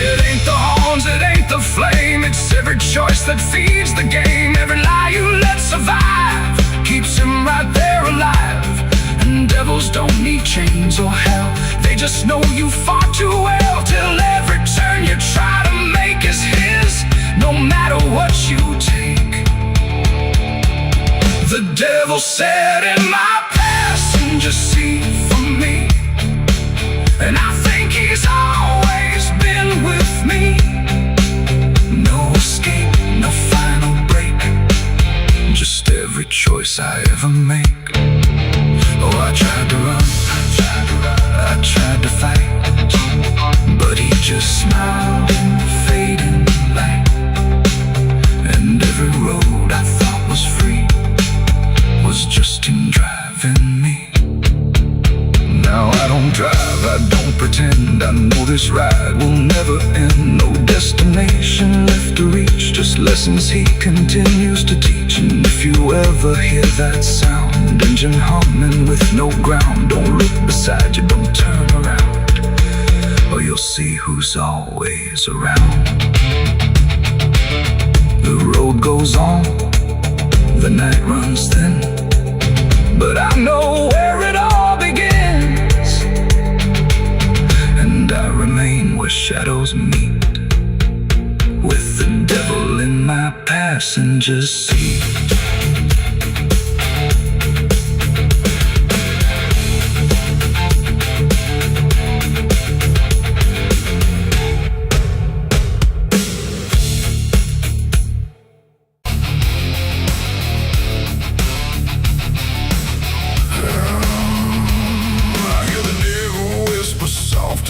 It ain't the horn thorns, it ain't the flame. It's every choice that feeds the game. Every lie you let survive keeps him right there alive. And devils don't need chains or hell, they just know you far too well. Till every turn you try to make is his, no matter what you take. The devil sat in my passenger seat for me, and I think he's always been with me. No escape, no final break, just every choice I ever make. Oh, I tried to run, I tried to fight, but he just smiled in the fading light. And every road I thought was free was just him driving me. Now I don't drive, I don't pretend, I know this ride will never end. No destination left to reach, just lessons he continues to teach. And if you ever hear that sound, engine humming with no ground, don't look beside you, don't turn around, or you'll see who's always around. The road goes on, the night runs thin, but I know where it all begins, and I remain where shadows meet, with the devil in my passenger seat.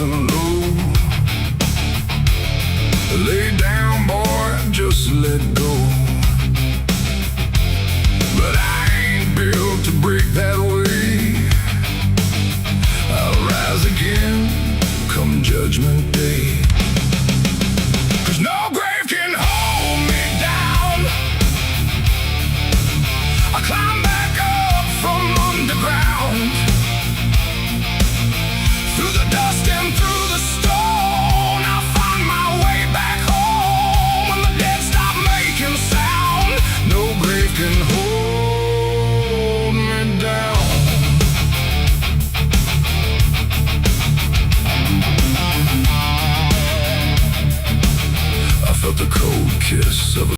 And low, lay down, boy, just let go. But I ain't built to break that way. I'll rise again come Judgment Day. 'Cause no grave can hold me down. I climb back up from underground, through the dust and through the stone. I'll find my way back home when the dead stop making sound. No grave can hold me down. I felt the cold kiss of a